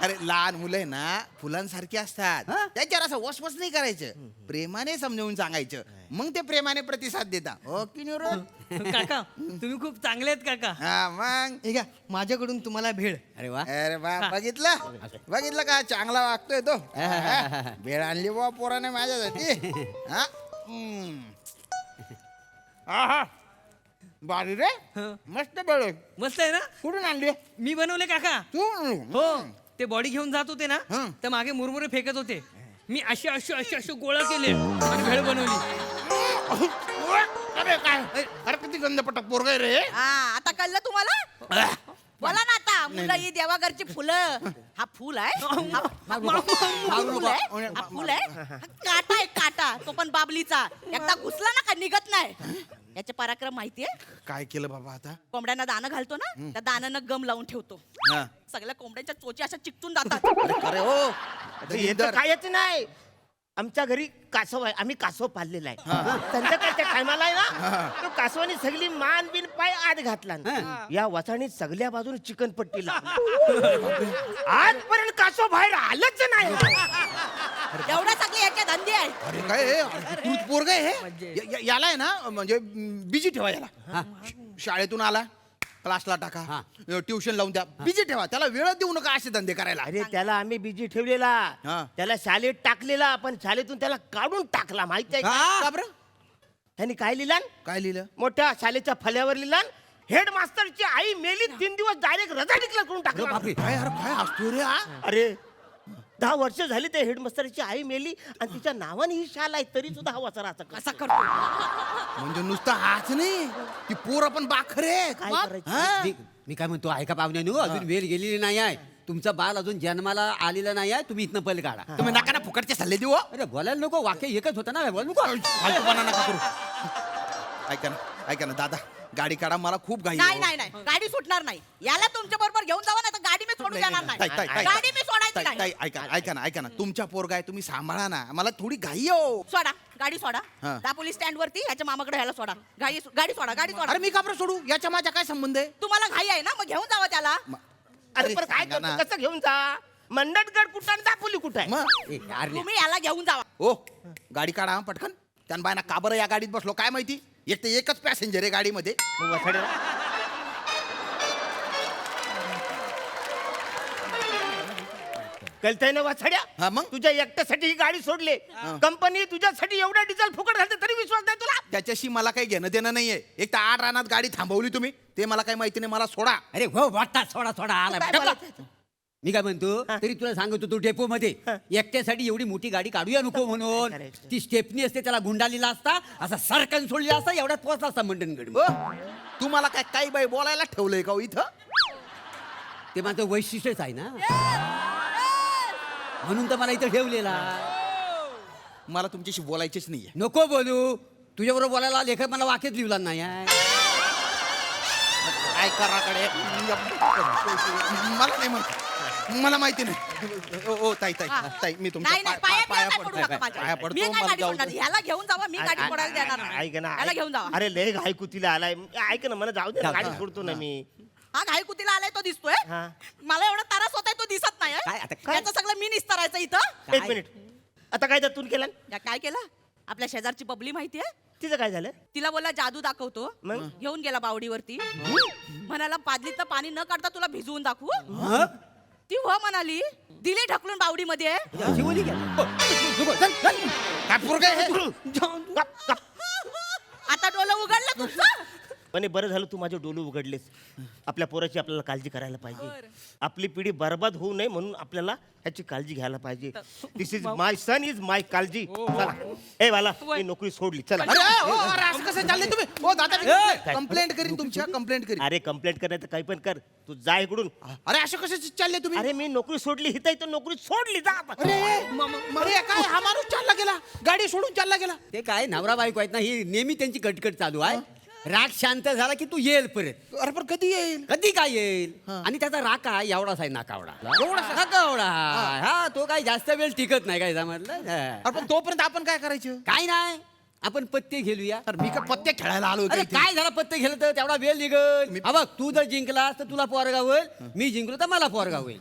अरे लहान मुलं आहे ना फुलांसारखी असतात त्याच्यावर असं वसवस नाही करायचं प्रेमाने समजावून सांगायचं मग ते प्रेमाने प्रतिसाद देता हो की नाही रे? काका तुम्ही खूप चांगले आहेत काका हा मग माझ्याकडून तुम्हाला भेळ अरे वा अरे बा बघितलं का चांगला वागतोय तो भेळ आणली बा पोराने माझ्यासाठी हा आहा. बारी रे मस्त भेळ आहे. मस्त आहे ना कुठून आणली मी बनवले काका तू हो ते बॉडी घेऊन जात होते ना हं. तर मागे मुरमुरे फेकत होते मी असे गोळा केले आणि भेळ बनवली अरे काय अरे किती गंध पटक पोरग रे हा आता कळलं तुम्हाला बोला ना आता मुलं ही देवाघरची फुलं हा फुल आहे फुल आहे हा काटा आहे काटा तो पण बाबलीचा एकदा घुसला ना का निघत नाही याचे पराक्रम माहितीये काय केलं बाबा आता कोंबड्यांना दाणं घालतो ना त्या दाण्यानं गम लावून ठेवतो हा. सगळ्या कोंबड्यांच्या चोची अशा चिकटून जातात अरे हो हे तर कायच नाही आमच्या घरी कासव आहे आम्ही कासव पाळलेला आहे संध्याकाळच्या टायमाला आहे ना तो कासवाने सगळी मान बिन पाय आत घातला या वाचाने सगळ्या बाजूने चिकन पट्टी लावली आजपर्यंत कासव बाहेर आलंच नाही एवढ्या सगळे याचे धंदे आहेत अरे काय पोरग आहे याला आहे ना म्हणजे बिजी ठेवा याला शाळेतून आला क्लासला टाका ट्युशन लावून द्या बिजी ठेवा त्याला वेळ देऊ नका असे धंदे करायला अरे त्याला आम्ही बिजी ठेवलेला हा. त्याला शाळेत टाकलेला पण शाळेतून त्याला काढून टाकला माहिती आहे का? का बरं त्यांनी काय लिहिला काय लिहिलं मोठ्या शाळेच्या फल्यावर लिहिला हेडमास्टरची आई मेली 3 दिवस डायरेक्ट रजा डिक्लेअर करून टाकला काय अरे काय असतो रे हा अरे 10 वर्ष झाली ते हेडमास्टरची आई मेली आणि तिच्या नावाने ही शाळा आहे तरी सुद्धा हा वाचरा असं कसा करतो म्हणजे नुसतं हाच नाही ती पोर पण बाखरे काय करायचं हा? मी काय म्हणतो ऐका पाहुण्यानो अजून वेळ गेलेली नाही आहे तुमचं बाल अजून जन्माला आलेलं नाही आहे तुम्ही इथनं पहिले काढा तुम्ही नका ना फुकटचे सल्ले देऊ हो. अरे बोलायला नको वाक्य एकच होतं ना बोल नको फालतूपणा नका करू ऐका ना दादा गाडी काढा मला खूप घाई नाही आहे. नाही नाही गाडी सुटणार नाही याला तुमच्या बरोबर घेऊन जावा ना तर गाडी मी सोडून देणार ताई, नाही ताई, ताई, गाडी मी सोडायची ताई, नाही ताई, ऐका ना तुमच्या पोरगा आहे तुम्ही सांभाळा ना मला थोडी घाई हो सोडा गाडी सोडा हा. त्या पोलीस स्टँड वरती याच्या मामाकडे ह्याला सोडा गाडी सोडा गाडी सोडा अरे मी का बरं सोडू याच्या माझ्या काय संबंध आहे तुम्हाला घाई आहे ना मग घेऊन जावा त्याला अरे पण काय सांगा ना. करतो कसं घेऊन जा मंडटगड कुठं आणि दापोली कुठं आहे मग ए, यार तुम्ही याला घेऊन जावा ओ गाडी काढा हा, पटकन त्यान बायना का बरं या गाडीत बसलो काय माहिती एक ते एकच पॅसेंजर आहे गाडीमध्ये मग वसाड्याला कळतंय ना वाछड्या हा मग तुझ्या एकट्यासाठी ही गाडी सोडले कंपनी तुझ्यासाठी एवढा डिझेल फुकट घालते तरी विश्वास नाही तुला त्याच्याशी मला काही घेणं देणं नाहीये एक तर 8 रानात गाडी थांबवली तुम्ही ते मला काही माहिती नाही मला सोडा अरे हो वाटता सोडा आला काय डबला. बोलायचं? मी काय म्हणतो तरी तुला सांगतो तू डेपो मध्ये एकट्यासाठी एवढी मोठी गाडी काढूया नको म्हणून करायचं. ती स्टेपनी असते त्याला गुंडालीला असता असा सरकन सोडलेला असता एवढ्यात पोहोचला असता मंडणगड ओ, तुम्हाला काय काही बाई बोलायला ठेवलंय का हो इथं ते माझं वैशिष्ट्यच आहे ना म्हणून तर मला इथं ठेवलेला मला तुमच्याशी बोलायचीच नाहीये नको बोलू तुझ्याबरोबर बोलायला लेखक मला वाक्यात लिहिला नाही आहे. काय कराकडे मला नाही माहिती मला माहिती नाही ओ ताई ताई ताई मी तुमच्या नाही नाही पाया पडू नका माझ्या. पाया पडतो मी काय मला गाडी जाऊ सोडणार? दे. ह्याला घेऊन जावा मी गाडी पडायला देणार नाही. ऐक ना ह्याला घेऊन जावा. अरे लय घाई कुतीला आलाय ऐक ना मला जाऊ दे ना, गाडी सोडतो ना मी हा घाई कुतीला आलाय तो दिसतोय हा. मला एवढा त्रास होताय तो दिसत नाही काय आता काय? याचं सगळं मी निस्तारायचं इथं. एक मिनिट आता काय तर तू केलं या काय केलं आपल्या शेजारची बबली माहितीये तिचं काय झालं तिला बोला जादू दाखवतो मग? घेऊन गेला बावडीवरती म्हणाला पादलीतलं पाणी न काढता तुला भिजवून दाखवू ती हो म्हणाली दिली ढकलून बावडीमध्ये काय पोरगं आहे हे? आता डोलं उघडलं तुझं पण हे बरं झालं तू माझे डोळे उघडलेस आपल्या पोराची आपल्याला काळजी करायला पाहिजे आपली पिढी बर्बाद होऊ नये म्हणून आपल्याला ह्याची काळजी घ्यायला पाहिजे दिस इज माय सन इज माय काळजी चला ए वाला मी नोकरी सोडली चला अरे असं कसं चाललंय तुम्ही ओ दादा कंप्लेंट करीन तुमच्या कंप्लेंट करीन अरे कंप्लेंट करायचं काही पण कर तू जा इकडून अरे असं कसं चालले तुम्ही अरे मी नोकरी सोडली हिता इथं नोकरी सोडली जा आपण. अरे काय हा माणूस चालला गेला गाडी सोडून चालला गेला ते काय नवरा बायको आहेत ना ही नेहमी त्यांची कटकट चालू आहे राग शांत झाला की तू येईल परत अरे पण कधी येईल कधी काय येईल आणि त्याचा राग काय एवढाच आहे नाकावडा नाकावडा हा तो काय जास्त वेळ टिकत नाही काय समजलं अरे पण तोपर्यंत आपण काय करायचं काय नाही आपण पत्ते खेळूया तर मी काय पत्ते खेळायला आलो अरे काय झालं पत्ते खेळलं तर तेवढा वेळ निघल हा बघ तू जर जिंकलास तर तुला पोरगा होईल मी जिंकलो तर मला पोरगा होईल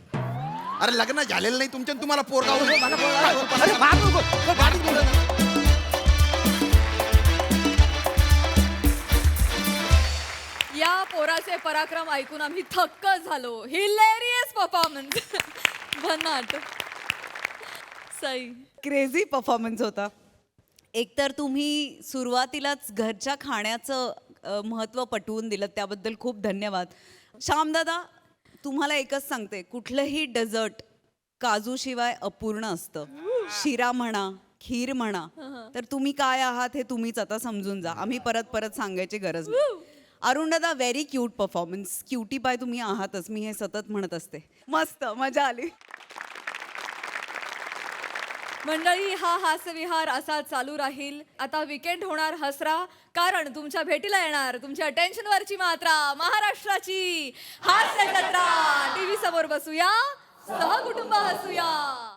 अरे लग्न झालेलं नाही तुमच्या तुम्हाला पोरगा होईल. मला पोरगा होईल. अरे मार नको. गाडीत बोलव ना. या पोराचे पराक्रम ऐकून आम्ही थक्क झालो. Hilarious performance. भन्नाट. सई. क्रेझी परफॉर्मन्स होता. एकतर तुम्ही सुरुवातीलाच घरच्या खाण्याचं महत्त्व पटवून दिलं त्याबद्दल खूप धन्यवाद. श्यामदादा तुम्हाला एकच सांगते कुठलंही डेझर्ट काजूशिवाय अपूर्ण असतं. शिरा म्हणा खीर म्हणा तर तुम्ही काय आहात हे तुम्हीच आता समजून जा. आम्ही परत परत सांगायची गरज नाही. अरुण दादा व्हेरी क्यूट परफॉर्मन्स. क्युटी पाय तुम्ही आहातच मी हे सतत म्हणत असते. मस्त मजा आली. मंडळी हा हास्यविहार असा चालू राहील. आता विकेंड होणार हसरा कारण तुमच्या भेटीला येणार तुमच्या टेन्शनवरची मात्रा महाराष्ट्राची हास्य जत्रा. टीव्ही समोर बसूया सहकुटुंब हसूया.